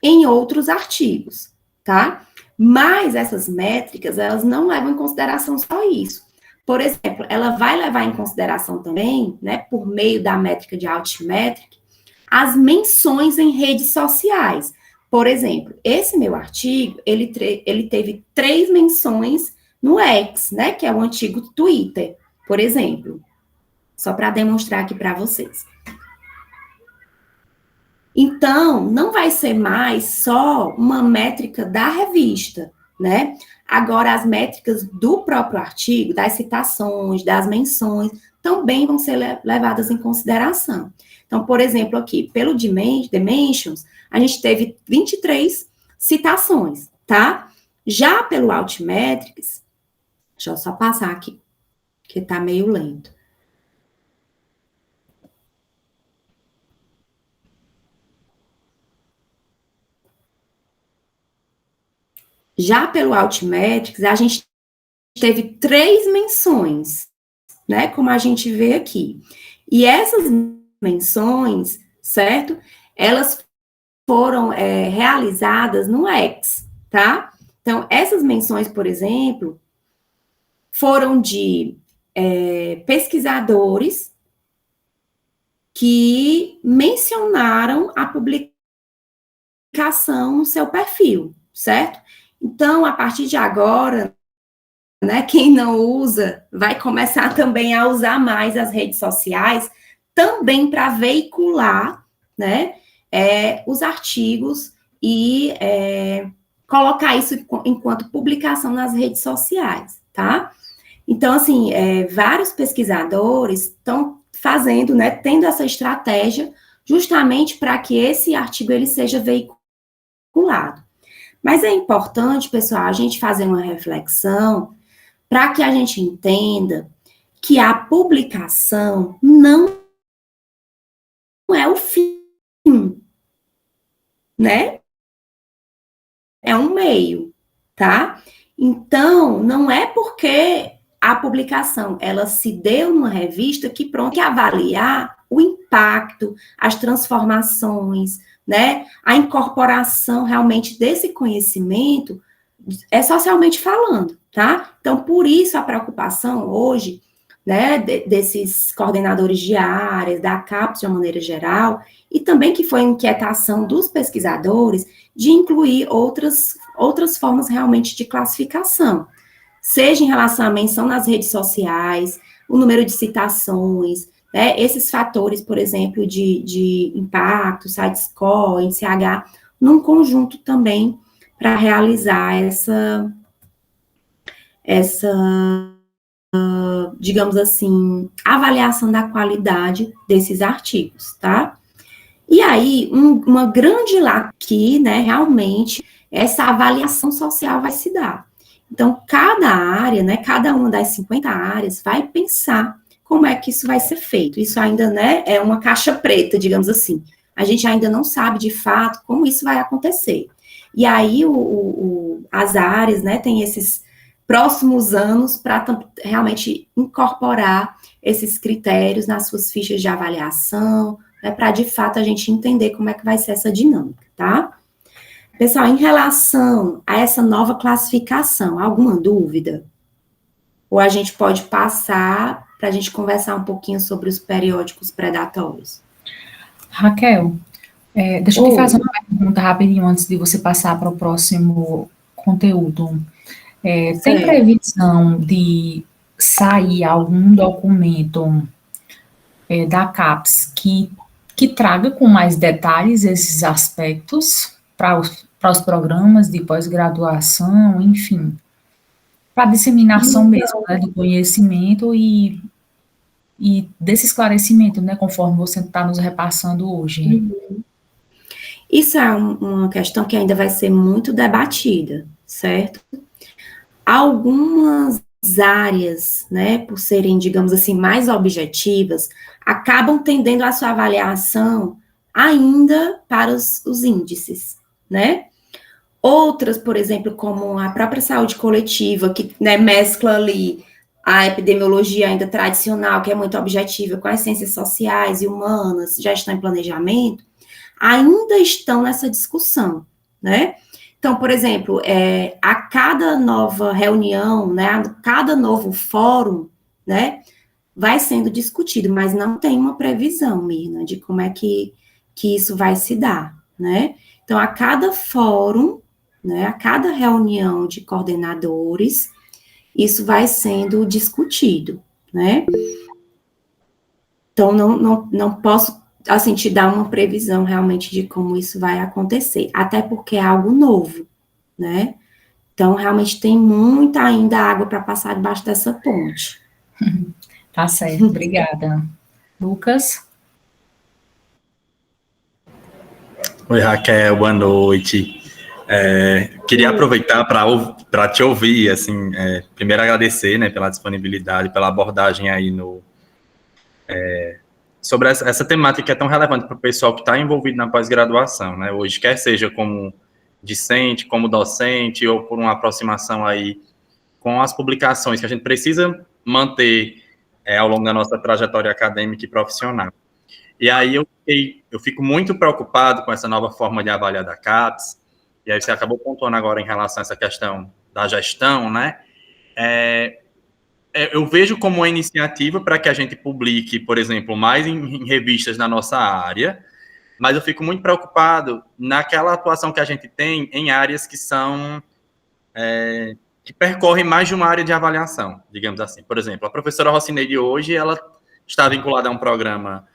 S1: Em outros artigos, tá? Mas essas métricas, elas não levam em consideração só isso. Por exemplo, ela vai levar em consideração também, né, por meio da métrica de Altmetric, as menções em redes sociais. Por exemplo, esse meu artigo, ele teve 3 menções no X, né, que é o antigo Twitter, por exemplo. Só para demonstrar aqui para vocês. Então, não vai ser mais só uma métrica da revista, né? Agora, as métricas do próprio artigo, das citações, das menções, também vão ser levadas em consideração. Então, por exemplo, aqui, pelo Dimensions, a gente teve 23 citações, tá? Já pelo Altmetrics, deixa eu só passar aqui, que tá meio lento. Já pelo Altmetrics, a gente teve 3 menções, né? Como a gente vê aqui. E essas menções, certo? Elas foram realizadas no X, tá? Então, essas menções, por exemplo, foram de pesquisadores que mencionaram a publicação no seu perfil, certo? Então, a partir de agora, né, quem não usa vai começar também a usar mais as redes sociais, também para veicular, né, os artigos e colocar isso enquanto publicação nas redes sociais, tá? Então, assim, vários pesquisadores estão fazendo, né, tendo essa estratégia justamente para que esse artigo ele seja veiculado. Mas é importante, pessoal, a gente fazer uma reflexão para que a gente entenda que a publicação não é o fim, né? É um meio, tá? Então, não é porque a publicação, ela se deu numa revista que pronto, que avaliar o impacto, as transformações, né? A incorporação realmente desse conhecimento socialmente falando, tá? Então, por isso a preocupação hoje, né, desses coordenadores de áreas, da CAPES de uma maneira geral, e também que foi inquietação dos pesquisadores de incluir outras formas realmente de classificação, seja em relação à menção nas redes sociais, o número de citações, né, esses fatores, por exemplo, de impacto, site score, NCH, num conjunto também para realizar essa, digamos assim, avaliação da qualidade desses artigos, tá? E aí, uma grande lá aqui, né, realmente, essa avaliação social vai se dar. Então, cada área, né, cada uma das 50 áreas vai pensar como é que isso vai ser feito. Isso ainda, né, é uma caixa preta, digamos assim. A gente ainda não sabe, de fato, como isso vai acontecer. E aí, as áreas, né, têm esses próximos anos para realmente incorporar esses critérios nas suas fichas de avaliação, né, para, de fato, a gente entender como é que vai ser essa dinâmica, tá? Pessoal, em relação a essa nova classificação, alguma dúvida? Ou a gente pode passar para a gente conversar um pouquinho sobre os periódicos predatórios?
S2: Raquel, deixa eu te fazer uma pergunta rapidinho antes de você passar para o próximo conteúdo. Tem previsão de sair algum documento da CAPES que traga com mais detalhes esses aspectos para os programas de pós-graduação, enfim, para disseminação mesmo, né, do conhecimento e desse esclarecimento, né, conforme você está nos repassando hoje.
S1: Isso é uma questão que ainda vai ser muito debatida, certo? Algumas áreas, né, por serem, digamos assim, mais objetivas, acabam tendendo a sua avaliação ainda para os índices, né? Outras, por exemplo, como a própria saúde coletiva, que, né, mescla ali a epidemiologia ainda tradicional, que é muito objetiva, com as ciências sociais e humanas, já estão em planejamento, ainda estão nessa discussão, né? Então, por exemplo, a cada nova reunião, né, a cada novo fórum, né, vai sendo discutido, mas não tem uma previsão, Mirna, de como é que isso vai se dar, né? Então, a cada fórum, né, a cada reunião de coordenadores, isso vai sendo discutido, né? Então, não posso, assim, te dar uma previsão realmente de como isso vai acontecer, até porque é algo novo, né? Então, realmente tem muita ainda água para passar debaixo dessa ponte.
S2: Tá certo, obrigada. Lucas?
S5: Oi, Raquel, boa noite. Queria aproveitar para te ouvir, assim, primeiro agradecer, né, pela disponibilidade, pela abordagem aí sobre essa temática que é tão relevante para o pessoal que está envolvido na pós-graduação, né, hoje, quer seja como discente, como docente, ou por uma aproximação aí com as publicações que a gente precisa manter ao longo da nossa trajetória acadêmica e profissional. E aí eu fico muito preocupado com essa nova forma de avaliar da CAPES, e aí você acabou pontuando agora em relação a essa questão da gestão, né? Eu vejo como uma iniciativa para que a gente publique, por exemplo, mais em revistas na nossa área, mas eu fico muito preocupado naquela atuação que a gente tem em áreas que são que percorrem mais de uma área de avaliação, digamos assim. Por exemplo, a professora Rocineide hoje, ela está vinculada a um programa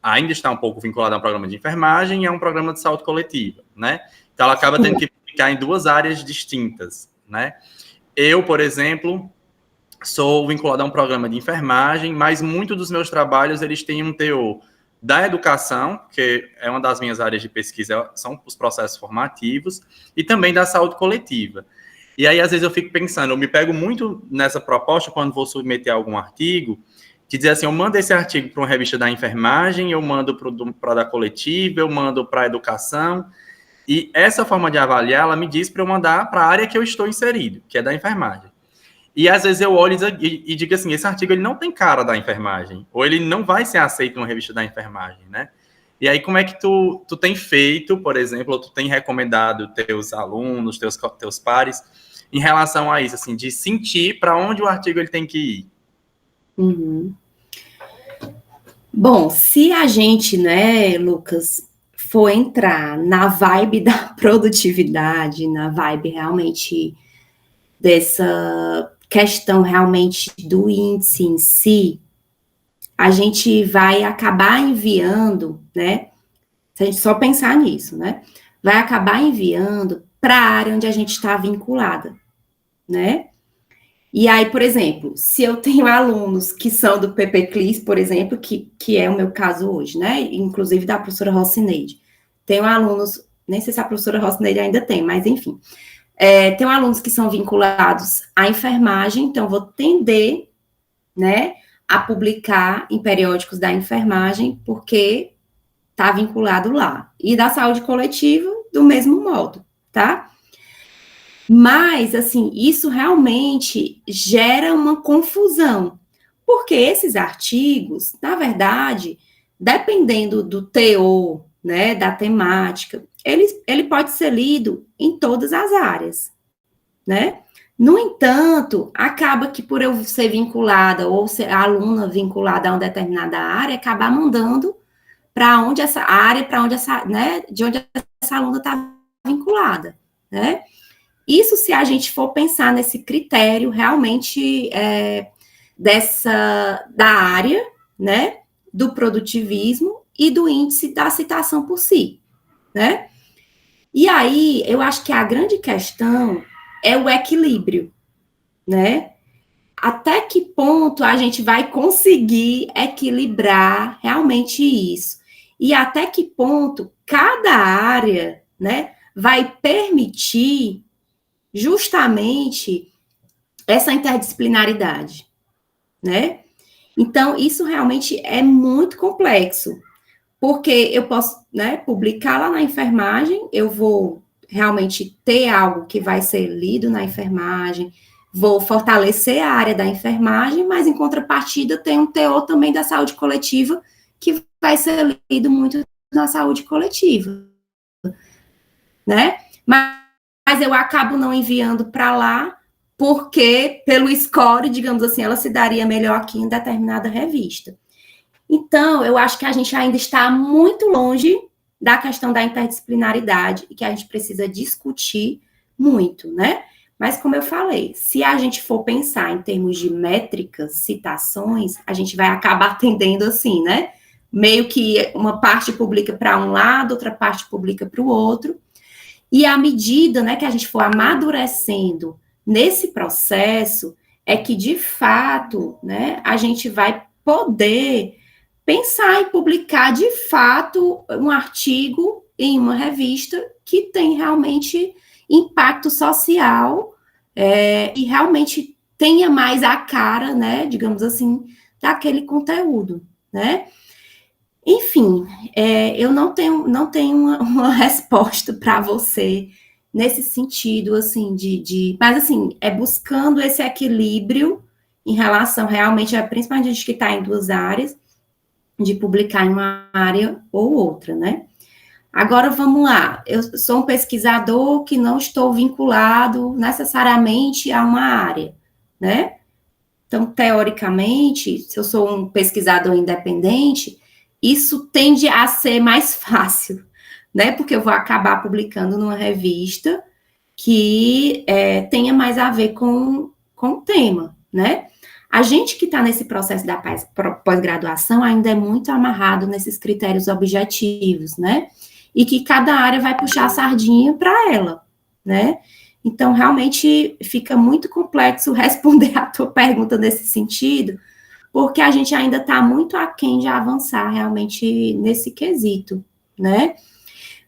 S5: ainda está um pouco vinculada a um programa de enfermagem e a um programa de saúde coletiva, né? Então, ela acaba tendo que ficar em duas áreas distintas, né? Eu, por exemplo, sou vinculado a um programa de enfermagem, mas muitos dos meus trabalhos, eles têm um teor da educação, que é uma das minhas áreas de pesquisa, são os processos formativos, e também da saúde coletiva. E aí, às vezes, eu fico pensando, eu me pego muito nessa proposta quando vou submeter algum artigo, que diz assim, eu mando esse artigo para uma revista da enfermagem, eu mando para a da coletiva, eu mando para a educação, e essa forma de avaliar, ela me diz para eu mandar para a área que eu estou inserido, que é da enfermagem. E às vezes eu olho e digo assim, esse artigo ele não tem cara da enfermagem, ou ele não vai ser aceito numa revista da enfermagem, né? E aí como é que tu tem feito, por exemplo, ou tu tem recomendado teus alunos, teus pares, em relação a isso, assim, de sentir para onde o artigo ele tem que ir?
S1: Uhum. Bom, se a gente, né, Lucas, for entrar na vibe da produtividade, na vibe realmente dessa questão realmente do índice em si, a gente vai acabar enviando, né, se a gente só pensar nisso, né, vai acabar enviando para a área onde a gente está vinculada, né? E aí, por exemplo, se eu tenho alunos que são do PPCLIS, por exemplo, que é o meu caso hoje, né? Inclusive da professora Rocineide. Tenho alunos, nem sei se a professora Rocineide ainda tem, mas enfim. Tenho alunos que são vinculados à enfermagem, então vou tender, né, a publicar em periódicos da enfermagem, porque está vinculado lá. E da saúde coletiva, do mesmo modo, tá? Mas, assim, isso realmente gera uma confusão, porque esses artigos, na verdade, dependendo do teor, né, da temática, ele pode ser lido em todas as áreas, né? No entanto, acaba que por eu ser vinculada, ou ser aluna vinculada a uma determinada área, acabar mandando para onde essa área, para onde essa, né, de onde essa aluna está vinculada, né? Isso se a gente for pensar nesse critério realmente da área, né, do produtivismo e do índice da citação por si, né? E aí, eu acho que a grande questão é o equilíbrio, né? Até que ponto a gente vai conseguir equilibrar realmente isso? E até que ponto cada área, né, vai permitir justamente essa interdisciplinaridade, né? Então, isso realmente é muito complexo, porque eu posso, né, publicar lá na enfermagem, eu vou realmente ter algo que vai ser lido na enfermagem, vou fortalecer a área da enfermagem, mas em contrapartida tem um teor também da saúde coletiva que vai ser lido muito na saúde coletiva, né? Mas eu acabo não enviando para lá porque, pelo score, digamos assim, ela se daria melhor aqui em determinada revista. Então, eu acho que a gente ainda está muito longe da questão da interdisciplinaridade e que a gente precisa discutir muito, né? Mas, como eu falei, se a gente for pensar em termos de métricas, citações, a gente vai acabar atendendo assim, né? Meio que uma parte publica para um lado, outra parte publica para o outro. E à medida, né, que a gente for amadurecendo nesse processo, é que, de fato, né, a gente vai poder pensar em publicar, de fato, um artigo em uma revista que tem realmente impacto social e realmente tenha mais a cara, né, digamos assim, daquele conteúdo, né? Enfim, eu não tenho uma resposta para você nesse sentido, assim, mas, assim, buscando esse equilíbrio em relação, realmente, principalmente a gente que está em duas áreas, de publicar em uma área ou outra, né? Agora, vamos lá, eu sou um pesquisador que não estou vinculado necessariamente a uma área, né? Então, teoricamente, se eu sou um pesquisador independente, isso tende a ser mais fácil, né? Porque eu vou acabar publicando numa revista que tenha mais a ver com o tema, né? A gente que está nesse processo da pós-graduação ainda é muito amarrado nesses critérios objetivos, né? E que cada área vai puxar a sardinha para ela, né? Então, realmente, fica muito complexo responder a tua pergunta nesse sentido, porque a gente ainda está muito aquém de avançar realmente nesse quesito, né?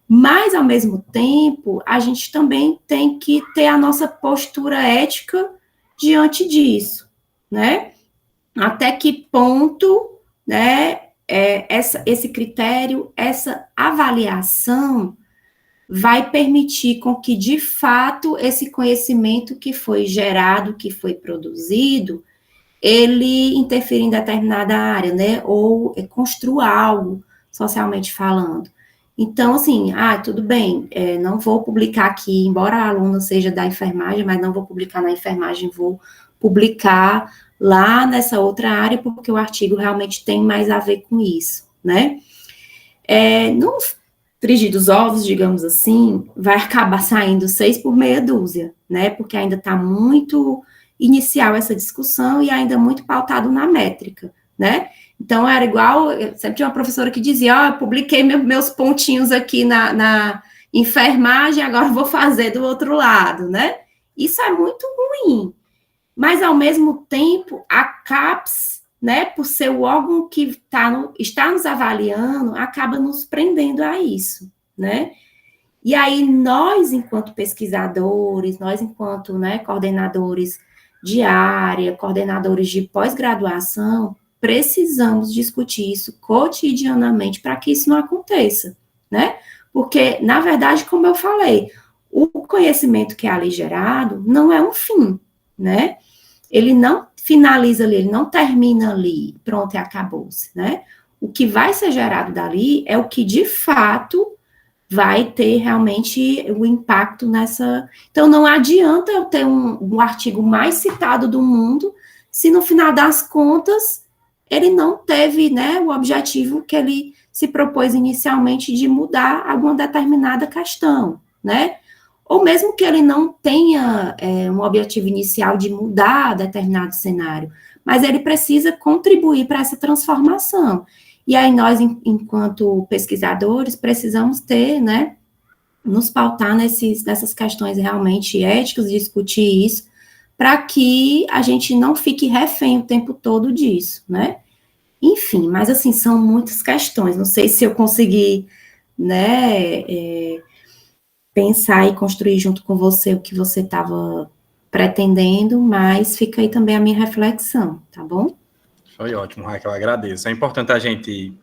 S1: Mas, ao mesmo tempo, a gente também tem que ter a nossa postura ética diante disso, né? Até que ponto, né, esse critério, essa avaliação vai permitir com que, de fato, esse conhecimento que foi gerado, que foi produzido, ele interfira em determinada área, né, ou construa algo, socialmente falando. Então, assim, tudo bem, não vou publicar aqui, embora a aluna seja da enfermagem, mas não vou publicar na enfermagem, vou publicar lá nessa outra área, porque o artigo realmente tem mais a ver com isso, né? No frigir dos ovos, digamos assim, vai acabar saindo 6 por meia dúzia, né? Porque ainda está muito inicial essa discussão e ainda muito pautado na métrica, né? Então, era igual, eu sempre tinha uma professora que dizia, eu publiquei meus pontinhos aqui na enfermagem, agora vou fazer do outro lado, né? Isso é muito ruim. Mas, ao mesmo tempo, a CAPES, né, por ser o órgão que está nos avaliando, acaba nos prendendo a isso, né? E aí, nós, enquanto pesquisadores, nós, enquanto, né, coordenadores de área, coordenadores de pós-graduação, precisamos discutir isso cotidianamente para que isso não aconteça, né? Porque, na verdade, como eu falei, o conhecimento que é ali gerado não é um fim, né? Ele não finaliza ali, ele não termina ali, pronto, e acabou-se, né? O que vai ser gerado dali é o que, de fato, vai ter realmente o impacto nessa... Então, não adianta eu ter um artigo mais citado do mundo, se no final das contas, ele não teve, né, o objetivo que ele se propôs inicialmente de mudar alguma determinada questão, né? ou mesmo que ele não tenha um objetivo inicial de mudar determinado cenário, mas ele precisa contribuir para essa transformação. E aí nós, enquanto pesquisadores, precisamos ter, né, nos pautar nessas questões realmente éticas, discutir isso, para que a gente não fique refém o tempo todo disso, né? Enfim, mas assim, são muitas questões, não sei se eu consegui, né, pensar e construir junto com você o que você estava pretendendo, mas fica aí também a minha reflexão, tá bom?
S5: Foi ótimo, Raquel, agradeço. É importante a gente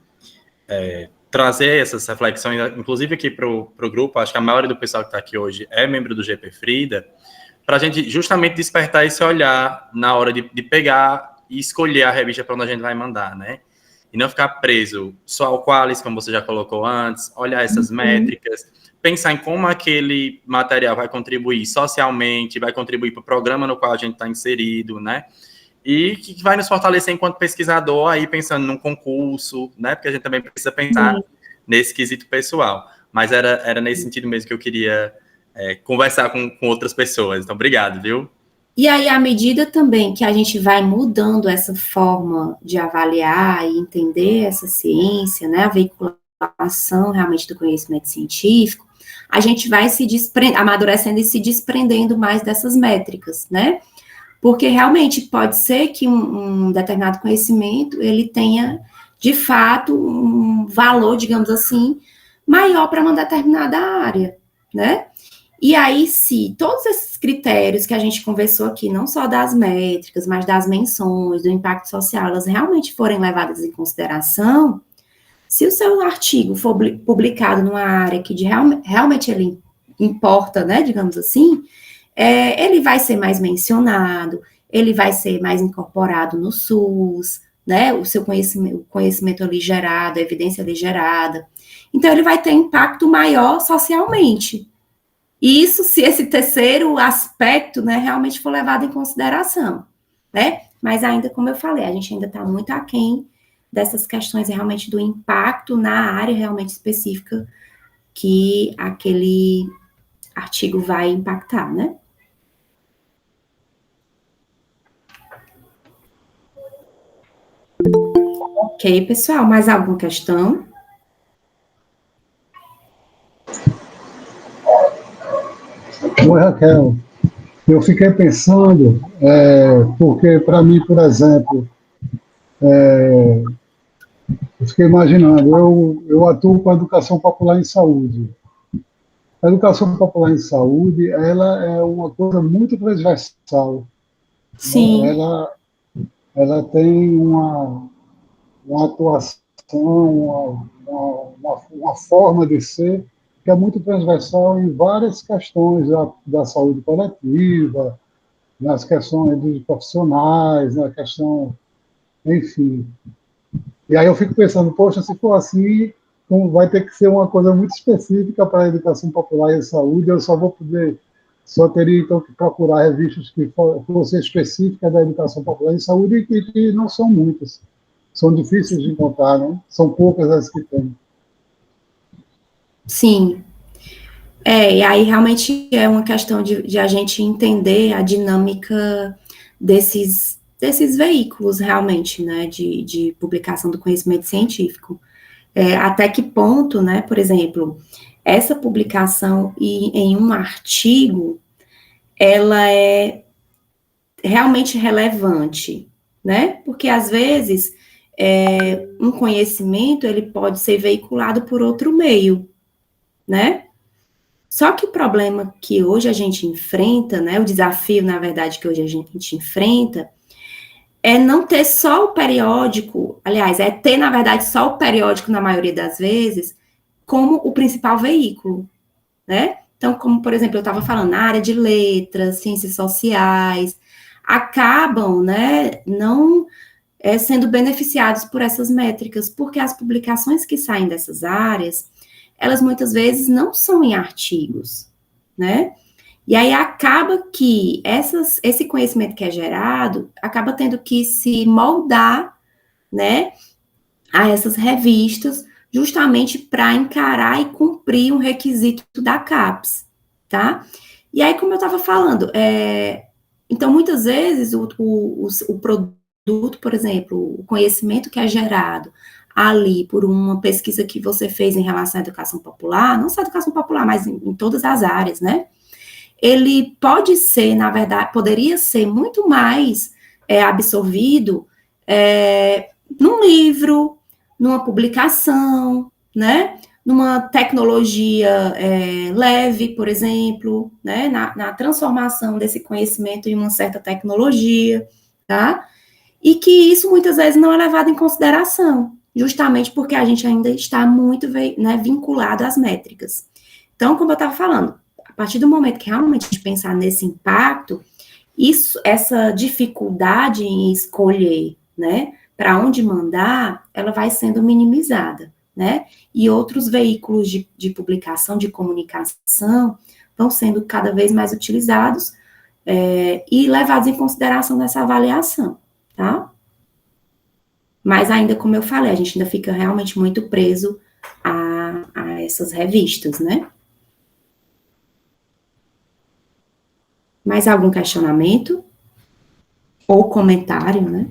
S5: trazer essas reflexões, inclusive aqui para o grupo, acho que a maioria do pessoal que está aqui hoje é membro do GP Frida, para a gente justamente despertar esse olhar na hora de pegar e escolher a revista para onde a gente vai mandar, né? E não ficar preso só ao Qualis, como você já colocou antes, olhar essas métricas, pensar em como aquele material vai contribuir socialmente, vai contribuir para o programa no qual a gente está inserido, né? E que vai nos fortalecer enquanto pesquisador, aí pensando num concurso, né? Porque a gente também precisa pensar nesse quesito pessoal. Mas era nesse sentido mesmo que eu queria conversar com outras pessoas. Então, obrigado, viu?
S1: E aí, à medida também que a gente vai mudando essa forma de avaliar e entender essa ciência, né? A veiculação realmente do conhecimento científico, a gente vai amadurecendo e se desprendendo mais dessas métricas, né? Porque realmente pode ser que um determinado conhecimento, ele tenha, de fato, um valor, digamos assim, maior para uma determinada área, né? E aí, se todos esses critérios que a gente conversou aqui, não só das métricas, mas das menções, do impacto social, elas realmente forem levadas em consideração, se o seu artigo for publicado numa área que realmente ele importa, né, digamos assim, ele vai ser mais mencionado, ele vai ser mais incorporado no SUS, né, o seu conhecimento ali gerado, a evidência ali gerada. Então, ele vai ter impacto maior socialmente. E isso se esse terceiro aspecto, né, realmente for levado em consideração, né? Mas ainda, como eu falei, a gente ainda está muito aquém dessas questões realmente do impacto na área realmente específica que aquele artigo vai impactar, né? Ok, pessoal, mais alguma questão?
S3: Oi, Raquel. Eu fiquei pensando, porque para mim, por exemplo, eu fiquei imaginando, eu atuo com a educação popular em saúde. A educação popular em saúde, ela é uma coisa muito transversal.
S1: Sim.
S3: Né? Ela tem uma atuação, uma forma de ser que é muito transversal em várias questões da saúde coletiva, nas questões dos profissionais, na questão, enfim. E aí eu fico pensando, poxa, se for assim, então vai ter que ser uma coisa muito específica para a educação popular e a saúde, só teria então que procurar revistas que fossem específicas da educação popular e saúde e que não são muitas. São difíceis de encontrar, né? São poucas as que tem.
S1: Sim. E aí realmente é uma questão de a gente entender a dinâmica desses veículos realmente, né, de publicação do conhecimento científico. Até que ponto, né, por exemplo, essa publicação em um artigo, ela é realmente relevante, né, porque às vezes um conhecimento, ele pode ser veiculado por outro meio, né? Só que o problema que hoje a gente enfrenta, né, o desafio, na verdade, que hoje a gente enfrenta, é não ter só o periódico, aliás, é ter, na verdade, só o periódico, na maioria das vezes, como o principal veículo, né? Então, como, por exemplo, eu estava falando, na área de letras, ciências sociais, acabam, né, não sendo beneficiados por essas métricas, porque as publicações que saem dessas áreas, elas muitas vezes não são em artigos, né? E aí acaba que esse conhecimento que é gerado acaba tendo que se moldar, né, a essas revistas, justamente para encarar e cumprir um requisito da CAPES, tá? E aí, como eu estava falando, então, muitas vezes, o produto, por exemplo, o conhecimento que é gerado ali por uma pesquisa que você fez em relação à educação popular, não só a educação popular, mas em todas as áreas, né? Ele pode ser, na verdade, poderia ser muito mais absorvido num livro, numa publicação, né? Numa tecnologia leve, por exemplo, né? Na transformação desse conhecimento em uma certa tecnologia, tá? E que isso muitas vezes não é levado em consideração, justamente porque a gente ainda está muito, né, vinculado às métricas. Então, como eu estava falando, a partir do momento que realmente a gente pensar nesse impacto, essa dificuldade em escolher, né, para onde mandar, ela vai sendo minimizada, né? E outros veículos de publicação, de comunicação, vão sendo cada vez mais utilizados e levados em consideração nessa avaliação, tá? Mas ainda, como eu falei, a gente ainda fica realmente muito preso a essas revistas, né? Mais algum questionamento? Ou comentário, né?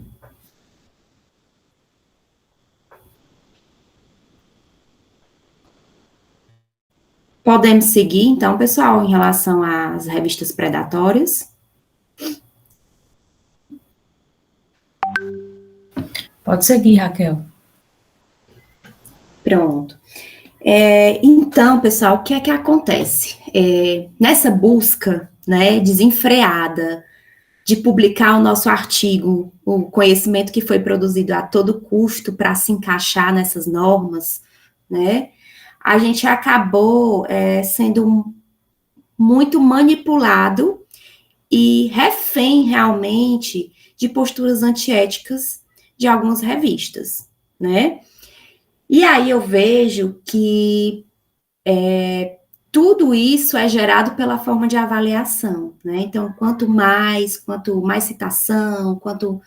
S1: Podemos seguir, então, pessoal, em relação às revistas predatórias?
S2: Pode seguir, Raquel.
S1: Pronto. Então, pessoal, o que é que acontece? Nessa busca, né, desenfreada de publicar o nosso artigo, o conhecimento que foi produzido a todo custo para se encaixar nessas normas, né, a gente acabou sendo muito manipulado e refém, realmente, de posturas antiéticas de algumas revistas, né? E aí eu vejo que tudo isso é gerado pela forma de avaliação, né? Então, quanto mais citação, quanto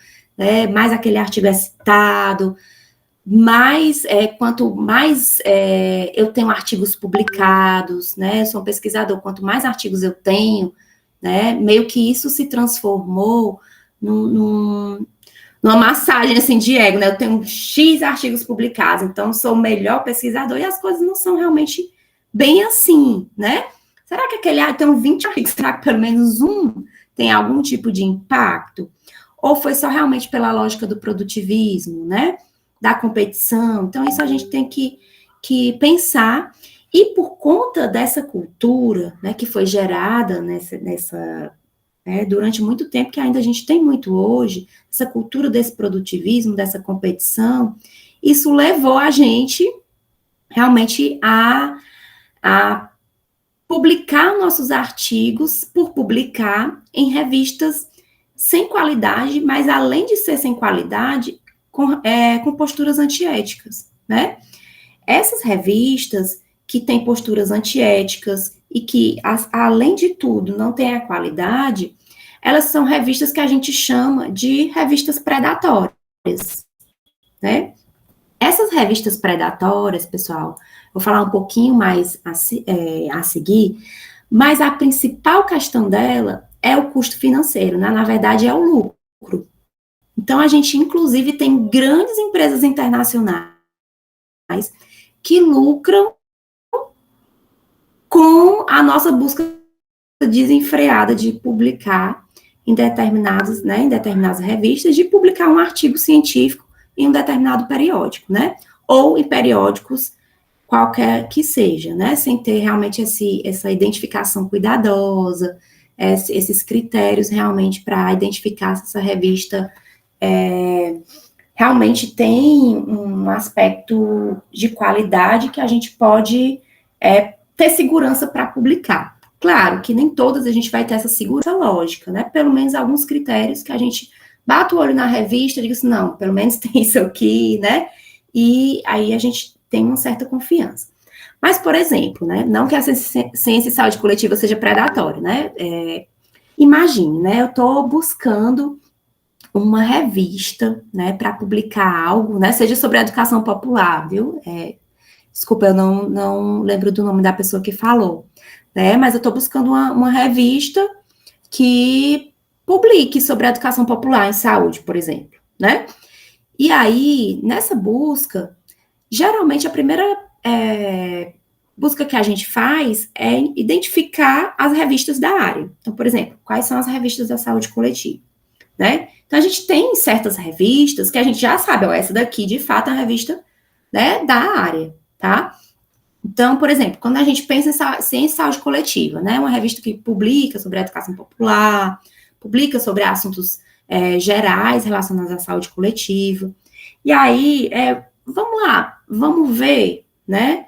S1: mais aquele artigo é citado, quanto mais eu tenho artigos publicados, né? Eu sou um pesquisador, quanto mais artigos eu tenho, né? Meio que isso se transformou numa massagem, assim, de ego, né? Eu tenho X artigos publicados, então sou o melhor pesquisador, e as coisas não são realmente bem assim, né? Será que tem 20 artigos, será que pelo menos um tem algum tipo de impacto? Ou foi só realmente pela lógica do produtivismo, né? Da competição? Então, isso a gente tem que pensar, e por conta dessa cultura, né, que foi gerada durante muito tempo, que ainda a gente tem muito hoje, essa cultura desse produtivismo, dessa competição, isso levou a gente realmente a publicar nossos artigos por publicar em revistas sem qualidade, mas além de ser sem qualidade, com posturas antiéticas, né? Essas revistas que têm posturas antiéticas e que, além de tudo, não têm a qualidade, elas são revistas que a gente chama de revistas predatórias, né? Essas revistas predatórias, pessoal, vou falar um pouquinho mais a seguir, mas a principal questão dela é o custo financeiro, né? Na verdade, é o lucro. Então, a gente, inclusive, tem grandes empresas internacionais que lucram com a nossa busca desenfreada de publicar em determinadas revistas, de publicar um artigo científico em um determinado periódico, né? Ou em periódicos qualquer que seja, né? Sem ter realmente essa identificação cuidadosa, esses critérios realmente para identificar se essa revista realmente tem um aspecto de qualidade que a gente pode ter segurança para publicar. Claro que nem todas a gente vai ter essa segurança lógica, né? Pelo menos alguns critérios que a gente bate o olho na revista e diz assim, não, pelo menos tem isso aqui, né? E aí a gente tem uma certa confiança. Mas, por exemplo, né? Não que a ciência e saúde coletiva seja predatória, né? Imagine, né? Eu estou buscando uma revista, né, para publicar algo, né, seja sobre a educação popular, viu? Desculpa, eu não lembro do nome da pessoa que falou. né? Mas eu estou buscando uma revista que publique sobre a educação popular em saúde, por exemplo, né? E aí, nessa busca, geralmente a primeira busca que a gente faz é identificar as revistas da área. Então, por exemplo, quais são as revistas da saúde coletiva, né? Então, a gente tem certas revistas que a gente já sabe, ó, essa daqui, de fato, é a revista, né, da área, tá? Então, por exemplo, quando a gente pensa em ciência e saúde coletiva, né, uma revista que publica sobre a educação popular, publica sobre assuntos gerais relacionados à saúde coletiva. E aí, vamos lá, vamos ver, né,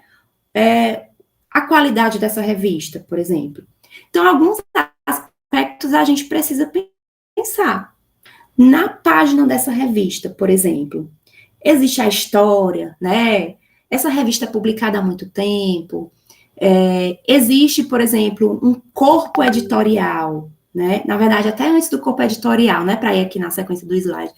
S1: a qualidade dessa revista, por exemplo. Então, alguns aspectos a gente precisa pensar. Na página dessa revista, por exemplo, existe a história, né? Essa revista é publicada há muito tempo. Existe, por exemplo, um corpo editorial, né? Na verdade, até antes do corpo editorial, né? Para ir aqui na sequência do slide.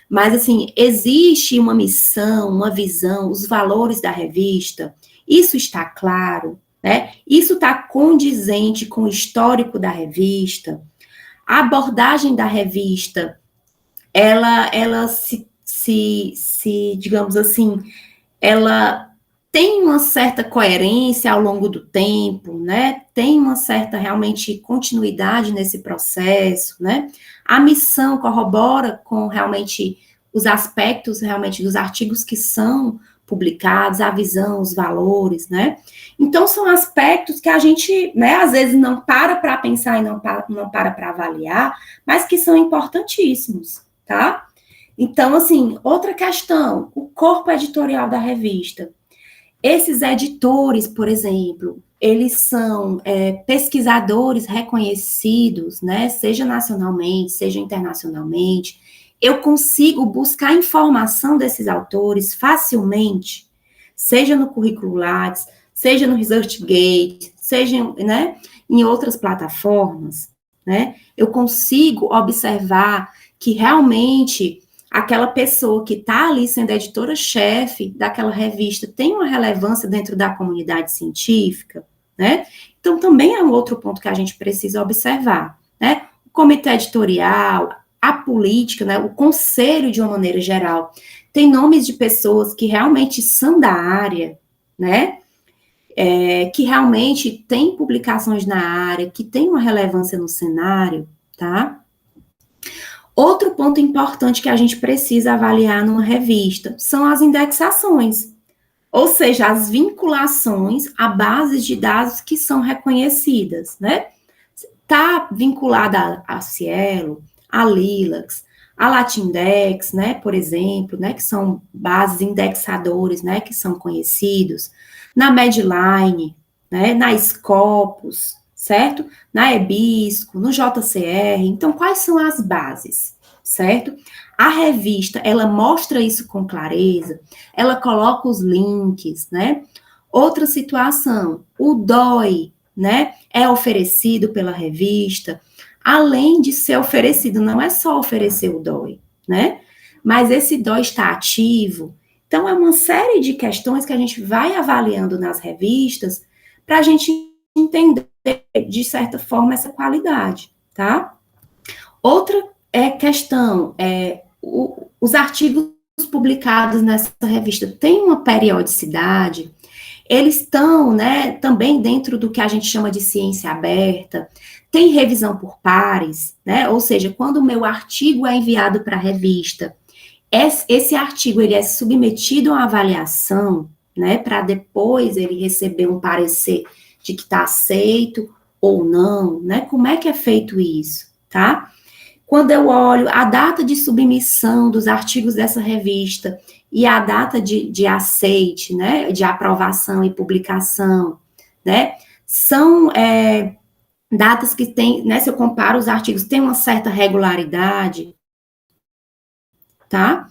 S1: Mas, assim, existe uma missão, uma visão, os valores da revista. Isso está claro, né? Isso está condizente com o histórico da revista. A abordagem da revista, ela se digamos assim, ela tem uma certa coerência ao longo do tempo, né? Tem uma certa, realmente, continuidade nesse processo, né? A missão corrobora com, realmente, os aspectos, realmente, dos artigos que são publicados, a visão, os valores, né? Então, são aspectos que a gente, né, às vezes não para pensar e não para avaliar, mas que são importantíssimos, tá? Então, assim, outra questão, o corpo editorial da revista. Esses editores, por exemplo, eles são pesquisadores reconhecidos, né, seja nacionalmente, seja internacionalmente. Eu consigo buscar informação desses autores facilmente, seja no currículo Lattes, seja no ResearchGate, seja, né, em outras plataformas, né? Eu consigo observar que realmente aquela pessoa que está ali sendo editora-chefe daquela revista tem uma relevância dentro da comunidade científica, né? Então, também é um outro ponto que a gente precisa observar, né? O comitê editorial, a política, né? O conselho, de uma maneira geral, tem nomes de pessoas que realmente são da área, né? Que realmente tem publicações na área, que tem uma relevância no cenário, tá? Outro ponto importante que a gente precisa avaliar numa revista são as indexações, ou seja, as vinculações a bases de dados que são reconhecidas, né? Está vinculada a Cielo, a Lilacs, a Latindex, né, por exemplo, né, que são bases indexadores, né, que são conhecidos, na Medline, né, na Scopus, certo? Na EBSCO, no JCR. Então, quais são as bases, certo? A revista, ela mostra isso com clareza, ela coloca os links, né? Outra situação, o DOI, né, é oferecido pela revista, além de ser oferecido, não é só oferecer o DOI, né? Mas esse DOI está ativo. Então, é uma série de questões que a gente vai avaliando nas revistas para a gente entender, de certa forma, essa qualidade, tá? Outra questão, os artigos publicados nessa revista têm uma periodicidade, eles estão, né, também dentro do que a gente chama de ciência aberta, tem revisão por pares, né, ou seja, quando o meu artigo é enviado para a revista, esse artigo, ele é submetido a uma avaliação, né, para depois ele receber um parecer de que está aceito ou não, né, como é que é feito isso, tá? Quando eu olho a data de submissão dos artigos dessa revista e a data de aceite, né, de aprovação e publicação, né, são datas que tem, né, se eu comparo os artigos, tem uma certa regularidade, tá?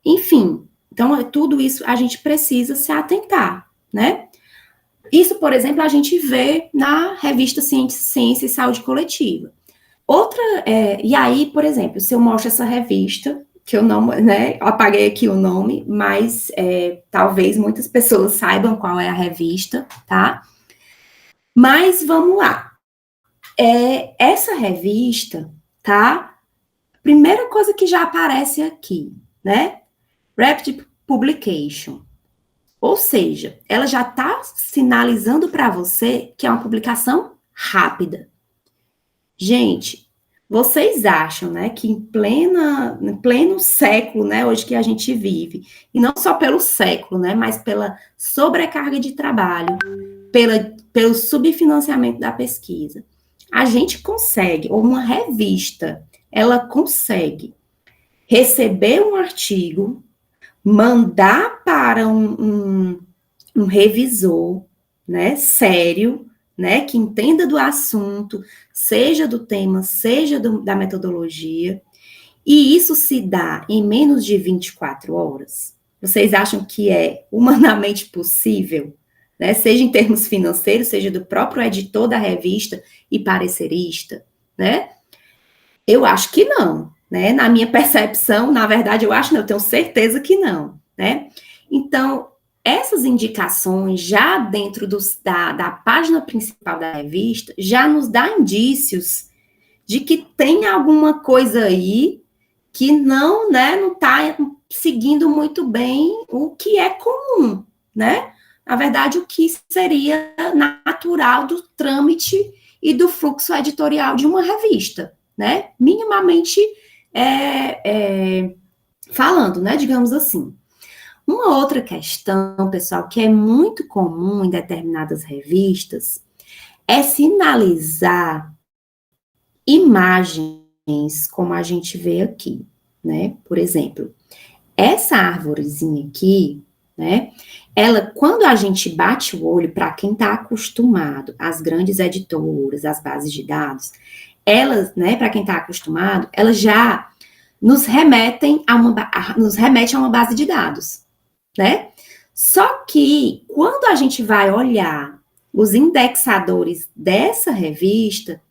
S1: Enfim, então, tudo isso a gente precisa se atentar, né? Isso, por exemplo, a gente vê na revista Ciência e Saúde Coletiva. Outra, e aí, por exemplo, se eu mostro essa revista, que eu não, né, eu apaguei aqui o nome, mas talvez muitas pessoas saibam qual é a revista, tá? Mas vamos lá. Essa revista, tá? Primeira coisa que já aparece aqui, né? Rapid Publication. Ou seja, ela já está sinalizando para você que é uma publicação rápida. Gente, vocês acham, né, que em pleno século, né, hoje que a gente vive, e não só pelo século, né, mas pela sobrecarga de trabalho, pelo subfinanciamento da pesquisa, a gente consegue, ou uma revista, ela consegue receber um artigo, mandar para um revisor, né, sério, né, que entenda do assunto, seja do tema, seja da metodologia, e isso se dá em menos de 24 horas? Vocês acham que é humanamente possível? Né, seja em termos financeiros, seja do próprio editor da revista e parecerista, né? Eu acho que não, né? Na minha percepção, na verdade, eu tenho certeza que não, né? Então, essas indicações, já dentro da página principal da revista, já nos dá indícios de que tem alguma coisa aí que não, né, não está seguindo muito bem o que é comum, né? Na verdade, o que seria natural do trâmite e do fluxo editorial de uma revista, né? Minimamente falando, né? Digamos assim. Uma outra questão, pessoal, que é muito comum em determinadas revistas, é sinalizar imagens, como a gente vê aqui, né? Por exemplo, essa árvorezinha aqui, né? Ela, quando a gente bate o olho, para quem está acostumado, as grandes editoras, as bases de dados, elas, né, para quem está acostumado, elas já nos remete a uma base de dados, né? Só que, quando a gente vai olhar os indexadores dessa revista,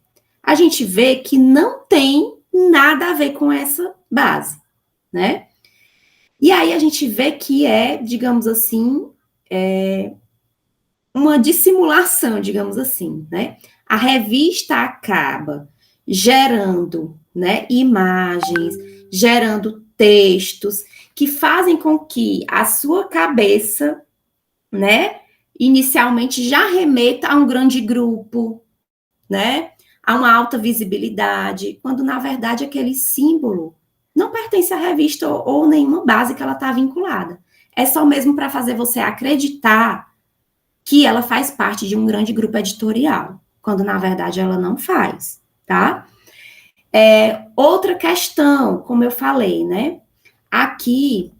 S1: a gente vê que não tem nada a ver com essa base, né? E aí a gente vê que digamos assim, uma dissimulação, digamos assim, né? A revista acaba gerando, né, imagens, gerando textos que fazem com que a sua cabeça, né, inicialmente já remeta a um grande grupo, né, a uma alta visibilidade, quando na verdade aquele símbolo não pertence à revista ou nenhuma base que ela está vinculada. É só mesmo para fazer você acreditar que ela faz parte de um grande grupo editorial, quando na verdade ela não faz, tá? Outra questão, como eu falei, né? Aqui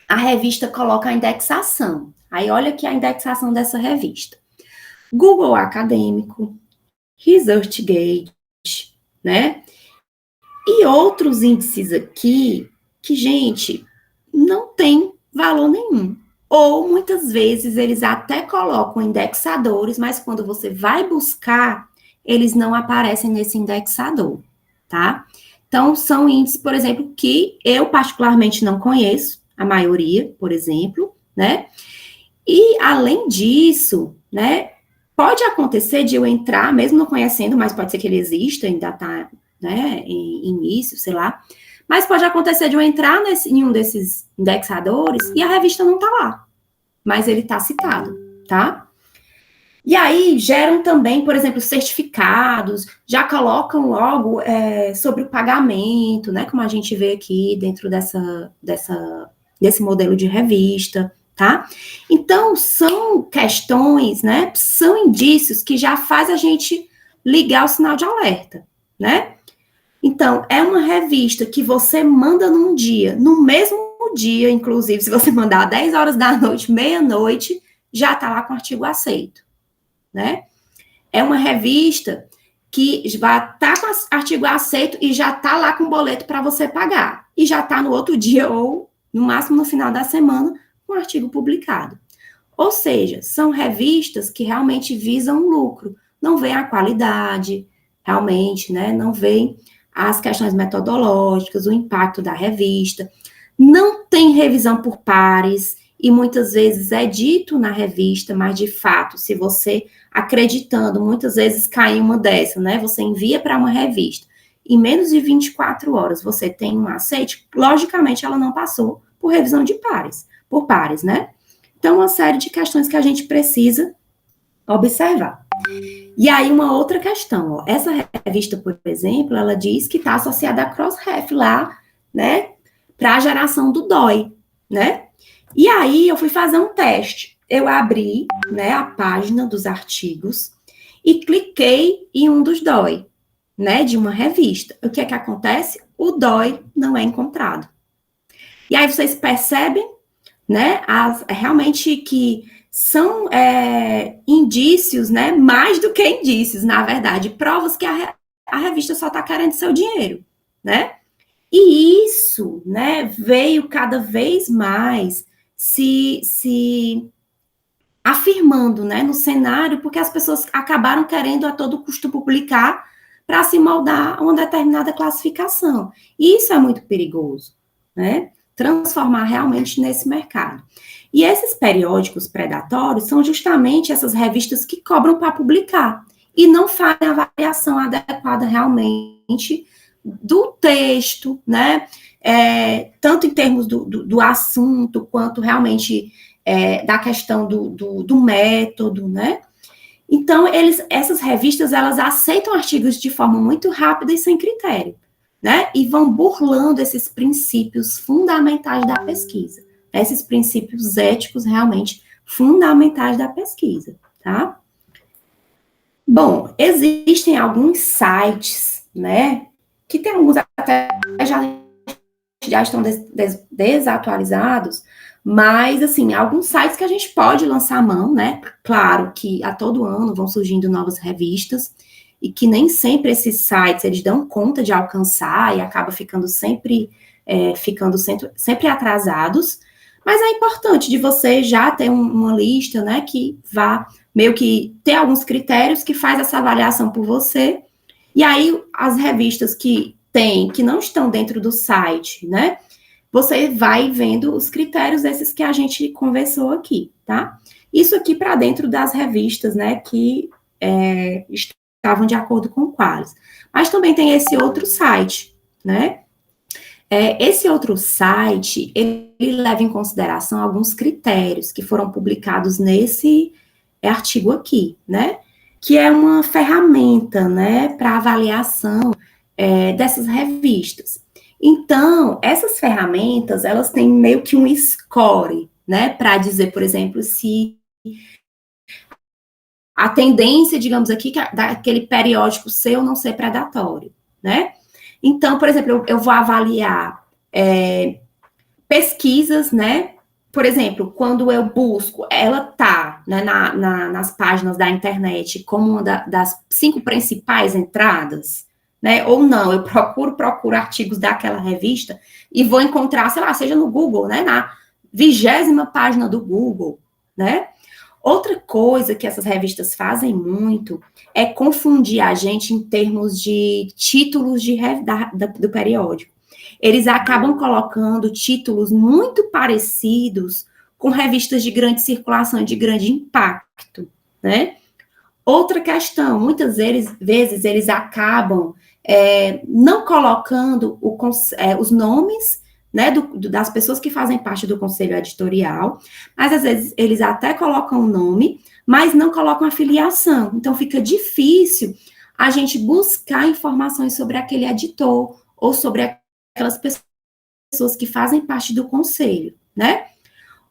S1: a revista coloca a indexação. Aí olha aqui a indexação dessa revista. Google Acadêmico, ResearchGate, né? E outros índices aqui que, gente, não tem valor nenhum. Ou, muitas vezes, eles até colocam indexadores, mas quando você vai buscar, eles não aparecem nesse indexador, tá? Então, são índices, por exemplo, que eu particularmente não conheço, a maioria, por exemplo, né? E, além disso, né, pode acontecer de eu entrar, mesmo não conhecendo, mas pode ser que ele exista, ainda está, né, em início, sei lá, mas pode acontecer de eu entrar em um desses indexadores e a revista não está lá, mas ele está citado, tá? E aí geram também, por exemplo, certificados, já colocam logo sobre o pagamento, né, como a gente vê aqui dentro desse modelo de revista, tá? Então, são questões, né, são indícios que já faz a gente ligar o sinal de alerta, né? Então, é uma revista que você manda num dia, no mesmo dia, inclusive, se você mandar às 10 horas da noite, meia-noite, já está lá com artigo aceito, né? É uma revista que vai estar com artigo aceito e já está lá com boleto para você pagar. E já está no outro dia, ou no máximo no final da semana, com artigo publicado. Ou seja, são revistas que realmente visam lucro, não veem a qualidade, realmente, né? Não veem as questões metodológicas, o impacto da revista, não tem revisão por pares, e muitas vezes é dito na revista, mas de fato, se você acreditando, muitas vezes cai uma dessa, né? Você envia para uma revista, em menos de 24 horas você tem um aceite, logicamente ela não passou por revisão de pares, por pares, né? Então, uma série de questões que a gente precisa observar. E aí, uma outra questão, ó, essa revista, por exemplo, ela diz que está associada a Crossref lá, né, para a geração do DOI, né? E aí, eu fui fazer um teste. Eu abri, né, a página dos artigos e cliquei em um dos DOI, né, de uma revista. O que é que acontece? O DOI não é encontrado. E aí, vocês percebem, né, realmente que são indícios, né, mais do que indícios, na verdade, provas que a revista só está querendo seu dinheiro, né? E isso, né, veio cada vez mais se afirmando, né, no cenário, porque as pessoas acabaram querendo a todo custo publicar para se moldar a uma determinada classificação. E isso é muito perigoso, né? Transformar realmente nesse mercado. E esses periódicos predatórios são justamente essas revistas que cobram para publicar e não fazem a avaliação adequada realmente do texto, né? Tanto em termos do assunto, quanto realmente da questão do método, né? Então, essas revistas, elas aceitam artigos de forma muito rápida e sem critério, né? E vão burlando esses princípios fundamentais da pesquisa, esses princípios éticos realmente fundamentais da pesquisa, tá? Bom, existem alguns sites, né, que tem alguns até já estão desatualizados, mas, assim, alguns sites que a gente pode lançar a mão, né? Claro que a todo ano vão surgindo novas revistas, e que nem sempre esses sites, eles dão conta de alcançar, e acaba ficando sempre atrasados, mas é importante de você já ter uma lista, né, que vá meio que ter alguns critérios que faz essa avaliação por você, e aí as revistas que não estão dentro do site, né, você vai vendo os critérios desses que a gente conversou aqui, tá? Isso aqui para dentro das revistas, né, que estavam de acordo com o Qualis. Mas também tem esse outro site, né? Esse outro site, ele leva em consideração alguns critérios que foram publicados nesse artigo aqui, né? Que é uma ferramenta, né, para avaliação dessas revistas. Então, essas ferramentas, elas têm meio que um score, né, para dizer, por exemplo, se a tendência, digamos aqui, daquele periódico ser ou não ser predatório, né? Então, por exemplo, eu vou avaliar pesquisas, né? Por exemplo, quando eu busco, ela tá, né, nas páginas da internet como uma das 5 principais entradas, né? Ou não, eu procuro artigos daquela revista e vou encontrar, sei lá, seja no Google, né? Na 20ª página do Google, né? Outra coisa que essas revistas fazem muito é confundir a gente em termos de títulos do periódico. Eles acabam colocando títulos muito parecidos com revistas de grande circulação e de grande impacto, né? Outra questão, muitas vezes eles acabam não colocando os nomes, né, das pessoas que fazem parte do conselho editorial, mas às vezes eles até colocam o nome, mas não colocam a filiação. Então fica difícil a gente buscar informações sobre aquele editor ou sobre aquelas pessoas que fazem parte do conselho, né?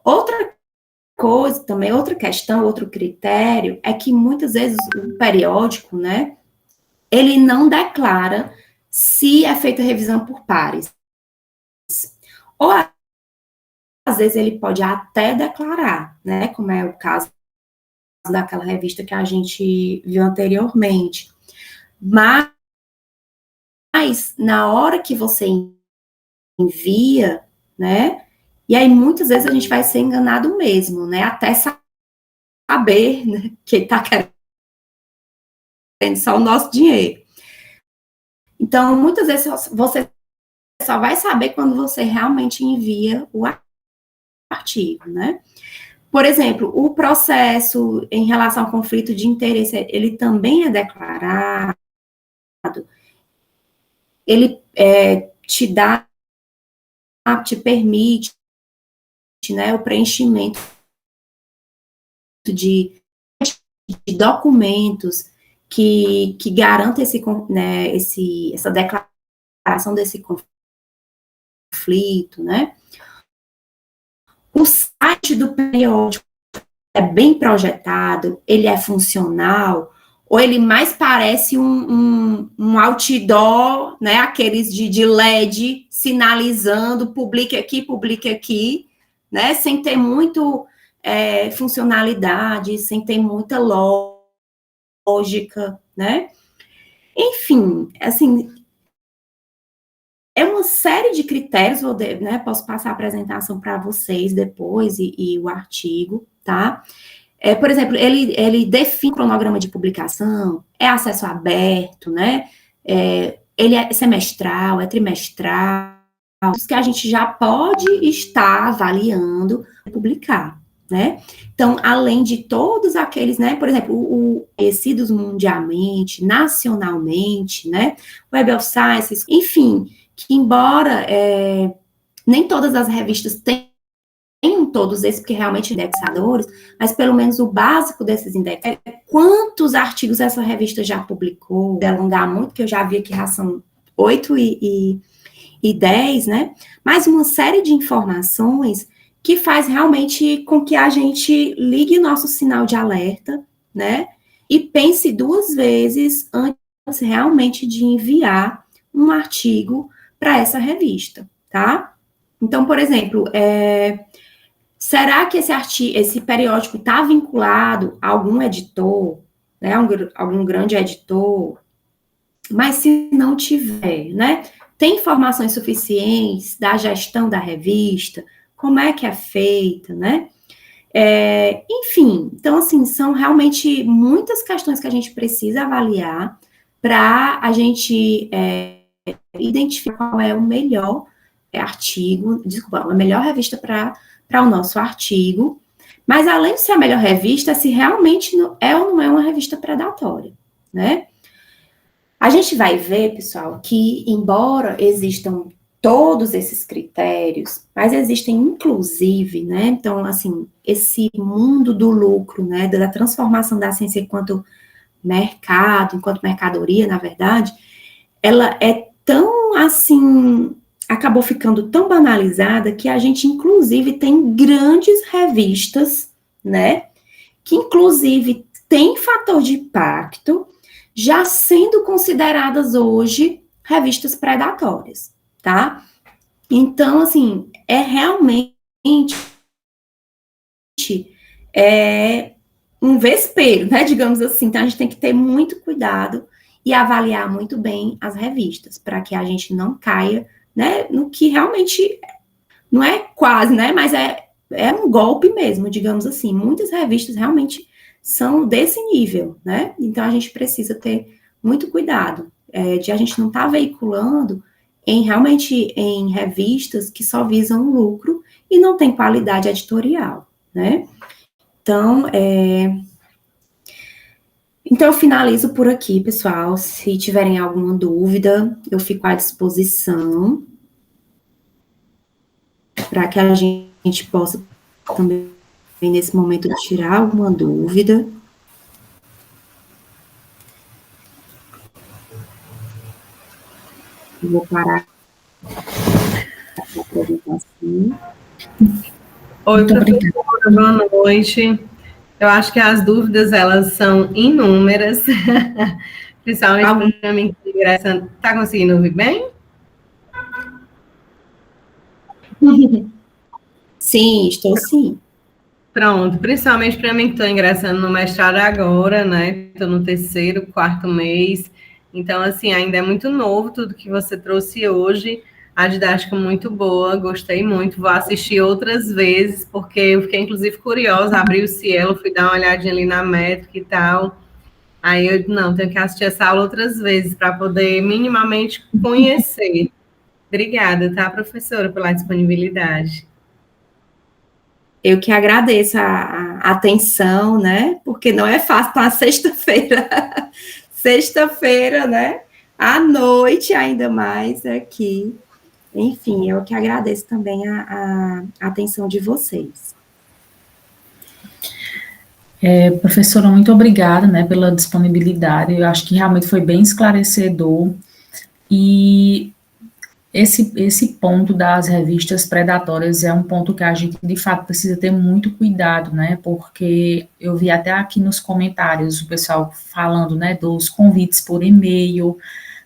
S1: Outra coisa também, outra questão, outro critério, é que muitas vezes o periódico, né, ele não declara se é feita revisão por pares. Ou, às vezes, ele pode até declarar, né, como é o caso daquela revista que a gente viu anteriormente. Mas, na hora que você envia, né, e aí muitas vezes a gente vai ser enganado mesmo, né, até saber, né, que está querendo só o nosso dinheiro. Então, muitas vezes você só vai saber quando você realmente envia o artigo, né? Por exemplo, o processo em relação ao conflito de interesse, ele também é declarado, ele te permite, né, o preenchimento de documentos que garantem né, essa declaração desse conflito, né? O site do periódico é bem projetado, ele é funcional, ou ele mais parece um outdoor, né, aqueles de LED sinalizando, publique aqui, né, sem ter muito funcionalidade, sem ter muita lógica, né? Enfim, assim, é uma série de critérios, né, posso passar a apresentação para vocês depois e o artigo, tá? Por exemplo, ele define o cronograma de publicação, é acesso aberto, né? Ele é semestral, é trimestral, isso que a gente já pode estar avaliando e publicar, né? Então, além de todos aqueles, né, por exemplo, conhecidos mundialmente, nacionalmente, né, Web of Sciences, enfim, que embora nem todas as revistas tenham todos esses, porque realmente indexadores, mas pelo menos o básico desses indexadores, quantos artigos essa revista já publicou, delongar muito, que eu já vi que já são 8 e 10, né, mais uma série de informações que faz realmente com que a gente ligue nosso sinal de alerta, né, e pense 2 vezes antes realmente de enviar um artigo para essa revista, tá? Então, por exemplo, será que esse periódico está vinculado a algum editor, né, algum grande editor? Mas se não tiver, né, tem informações suficientes da gestão da revista, como é que é feita, né? Enfim, então, assim, são realmente muitas questões que a gente precisa avaliar para a gente identificar qual é o melhor a melhor revista para o nosso artigo, mas além de ser a melhor revista, se realmente é ou não é uma revista predatória, né? A gente vai ver, pessoal, que embora existam todos esses critérios, mas existem inclusive, né, então, assim, esse mundo do lucro, né, da transformação da ciência enquanto mercado, enquanto mercadoria, na verdade, ela é tão, assim, acabou ficando tão banalizada que a gente, inclusive, tem grandes revistas, né, que, inclusive, tem fator de impacto, já sendo consideradas hoje revistas predatórias, tá? Então, assim, é realmente um vespeiro, né, digamos assim. Então, a gente tem que ter muito cuidado e avaliar muito bem as revistas, para que a gente não caia, né, no que realmente não é quase, né, mas é um golpe mesmo, digamos assim. Muitas revistas realmente são desse nível, né? Então, a gente precisa ter muito cuidado de a gente não estar veiculando realmente em revistas que só visam lucro e não tem qualidade editorial, né? Então, eu finalizo por aqui, pessoal. Se tiverem alguma dúvida, eu fico à disposição para que a gente possa também, nesse momento, tirar alguma dúvida. Eu vou parar a apresentação.
S6: Oi, professora, boa noite. Eu acho que as dúvidas, elas são inúmeras, principalmente para mim que está ingressando. Está conseguindo ouvir bem?
S1: Sim, estou sim.
S6: Pronto, principalmente para mim que estou ingressando no mestrado agora, né? Estou no 3º, 4º mês. Então, assim, ainda é muito novo tudo que você trouxe hoje. A didática muito boa, gostei muito. Vou assistir outras vezes, porque eu fiquei, inclusive, curiosa. Abri o Cielo, fui dar uma olhadinha ali na métrica e tal. Aí eu, não, tenho que assistir essa aula outras vezes para poder minimamente conhecer. Obrigada, tá, professora, pela disponibilidade.
S1: Eu que agradeço a atenção, né? Porque não é fácil, tá sexta-feira, sexta-feira, né? À noite, ainda mais aqui. Enfim, eu que agradeço também a atenção de vocês.
S2: Professora, muito obrigada, né, pela disponibilidade. Eu acho que realmente foi bem esclarecedor. E esse ponto das revistas predatórias é um ponto que a gente, de fato, precisa ter muito cuidado, né, porque eu vi até aqui nos comentários o pessoal falando, né, dos convites por e-mail,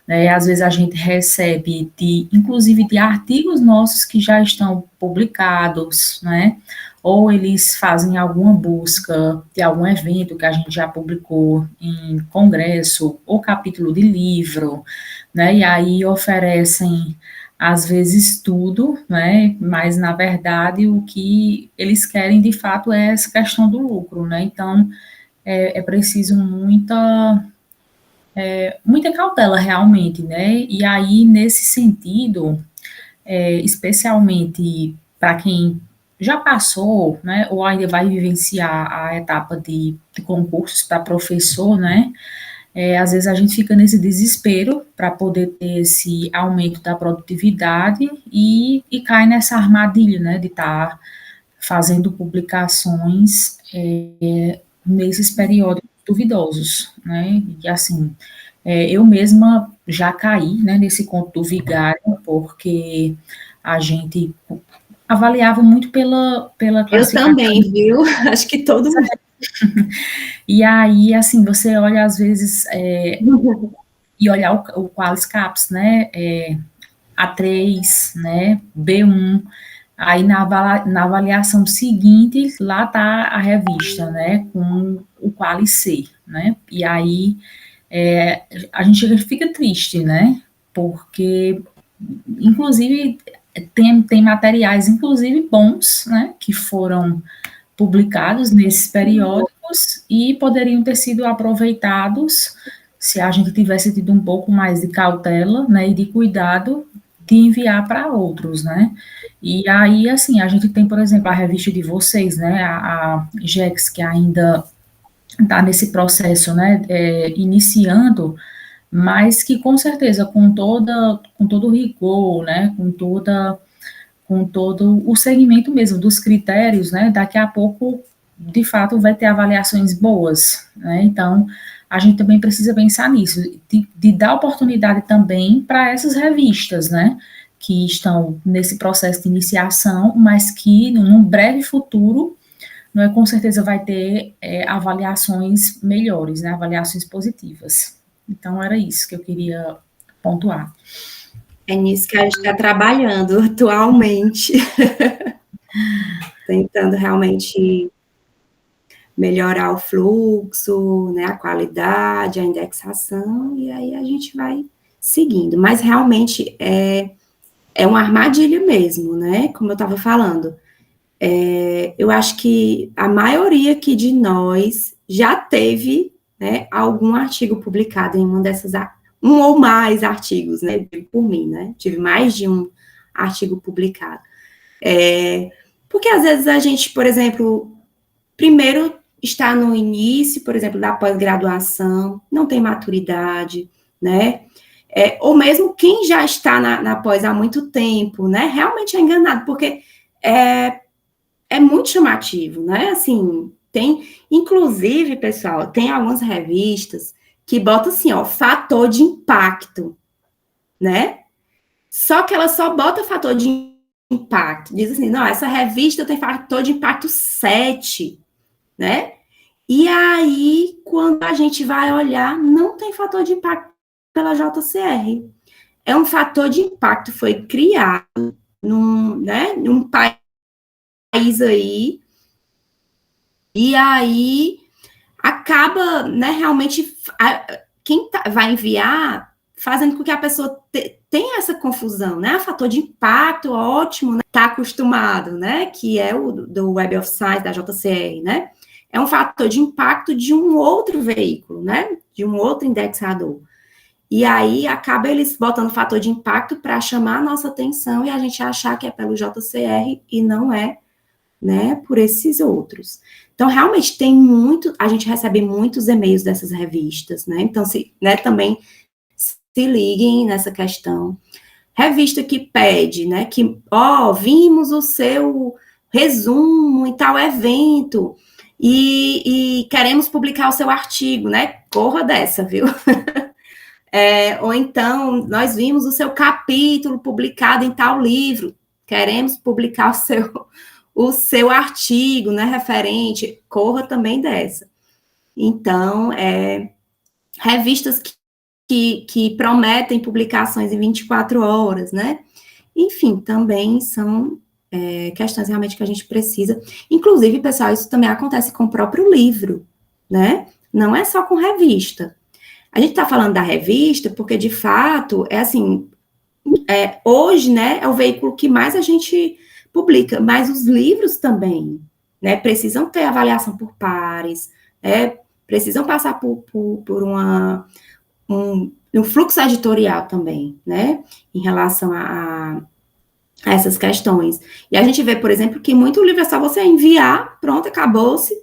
S2: né, às vezes a gente recebe, inclusive, de artigos nossos que já estão publicados, né, ou eles fazem alguma busca de algum evento que a gente já publicou em congresso, ou capítulo de livro, né, e aí oferecem às vezes tudo, né, mas na verdade o que eles querem de fato é essa questão do lucro, né, então é preciso muita cautela realmente, né, e aí nesse sentido, especialmente para quem já passou, né, ou ainda vai vivenciar a etapa de concursos para professor, né, às vezes a gente fica nesse desespero para poder ter esse aumento da produtividade e cai nessa armadilha, né, de estar fazendo publicações nesses períodos duvidosos, né, e assim, eu mesma já caí, né, nesse conto do vigário, porque a gente avaliava muito pela
S1: Eu também, viu? Acho que todo mundo.
S2: E aí, assim, você olha às vezes e olhar o Qualis CAPES, né, A3, né, B1, aí na avaliação seguinte, lá está a revista, né, com o Qualis C, né, e aí a gente fica triste, né, porque, inclusive, tem materiais, inclusive, bons, né, que foram publicados nesses periódicos e poderiam ter sido aproveitados se a gente tivesse tido um pouco mais de cautela, né, e de cuidado de enviar para outros, né. E aí, assim, a gente tem, por exemplo, a revista de vocês, né, a GEX, que ainda está nesse processo, né, iniciando, mas que com certeza, com todo o rigor, né, com todo o segmento mesmo dos critérios, né, daqui a pouco, de fato, vai ter avaliações boas, né, então, a gente também precisa pensar nisso, de dar oportunidade também para essas revistas, né, que estão nesse processo de iniciação, mas que, num breve futuro, não é, com certeza vai ter avaliações melhores, né, avaliações positivas. Então, era isso que eu queria pontuar.
S1: É nisso que a gente está trabalhando atualmente, tentando realmente melhorar o fluxo, né, a qualidade, a indexação, e aí a gente vai seguindo. Mas realmente é uma armadilha mesmo, né, como eu estava falando. Eu acho que a maioria aqui de nós já teve, né, algum artigo publicado em uma dessas, um ou mais artigos, né, por mim, né, tive mais de um artigo publicado. Porque às vezes a gente, por exemplo, primeiro está no início, por exemplo, da pós-graduação, não tem maturidade, né, ou mesmo quem já está na pós há muito tempo, né, realmente é enganado, porque é muito chamativo, né? Assim, inclusive, pessoal, tem algumas revistas que botam assim, ó, fator de impacto, né? Só que ela só bota fator de impacto. Diz assim, não, essa revista tem fator de impacto 7, né? E aí, quando a gente vai olhar, não tem fator de impacto pela JCR. É um fator de impacto, foi criado num país aí, e aí acaba, né, realmente, quem vai enviar, fazendo com que a pessoa tenha essa confusão, né, fator de impacto, ótimo, né, tá acostumado, né, que é o do Web of Science, da JCR, né, é um fator de impacto de um outro veículo, né, de um outro indexador. E aí acaba eles botando fator de impacto para chamar a nossa atenção e a gente achar que é pelo JCR e não é né, por esses outros. Então, realmente, a gente recebe muitos e-mails dessas revistas, né, então, também se liguem nessa questão. Revista que pede, né, que, vimos o seu resumo em tal evento, e queremos publicar o seu artigo, né, corra dessa, viu? Ou então, nós vimos o seu capítulo publicado em tal livro, queremos publicar o seu artigo, né, referente, corra também dessa. Então, revistas que prometem publicações em 24 horas, né, enfim, também são questões realmente que a gente precisa. Inclusive, pessoal, isso também acontece com o próprio livro, né, não é só com revista. A gente está falando da revista porque, de fato, hoje, né, é o veículo que mais a gente publica, mas os livros também, né, precisam ter avaliação por pares, precisam passar por um fluxo editorial também, né, em relação a essas questões. E a gente vê, por exemplo, que muito livro é só você enviar, pronto, acabou-se,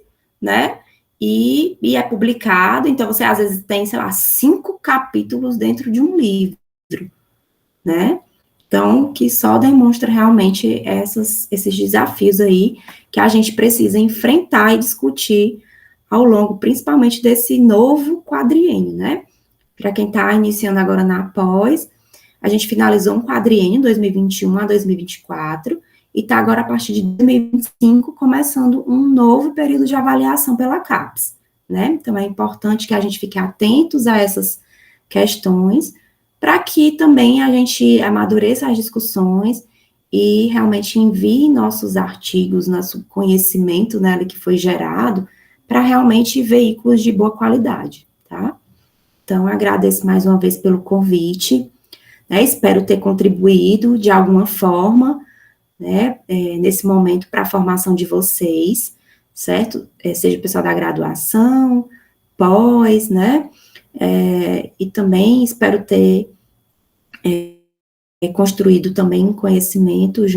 S1: né, e é publicado, então você às vezes tem, sei lá, 5 capítulos dentro de um livro, né? Então, que só demonstra realmente esses desafios aí que a gente precisa enfrentar e discutir ao longo, principalmente, desse novo quadriênio, né? Para quem está iniciando agora na pós, a gente finalizou um quadriênio, 2021 a 2024, e está agora, a partir de 2025, começando um novo período de avaliação pela CAPES, né? Então, é importante que a gente fique atentos a essas questões, para que também a gente amadureça as discussões e realmente envie nossos artigos, nosso conhecimento, né, que foi gerado, para realmente veículos de boa qualidade, tá? Então, agradeço mais uma vez pelo convite, né? Espero ter contribuído de alguma forma, né, nesse momento para a formação de vocês, certo? Seja o pessoal da graduação, pós, né? E também espero ter construído também conhecimento junto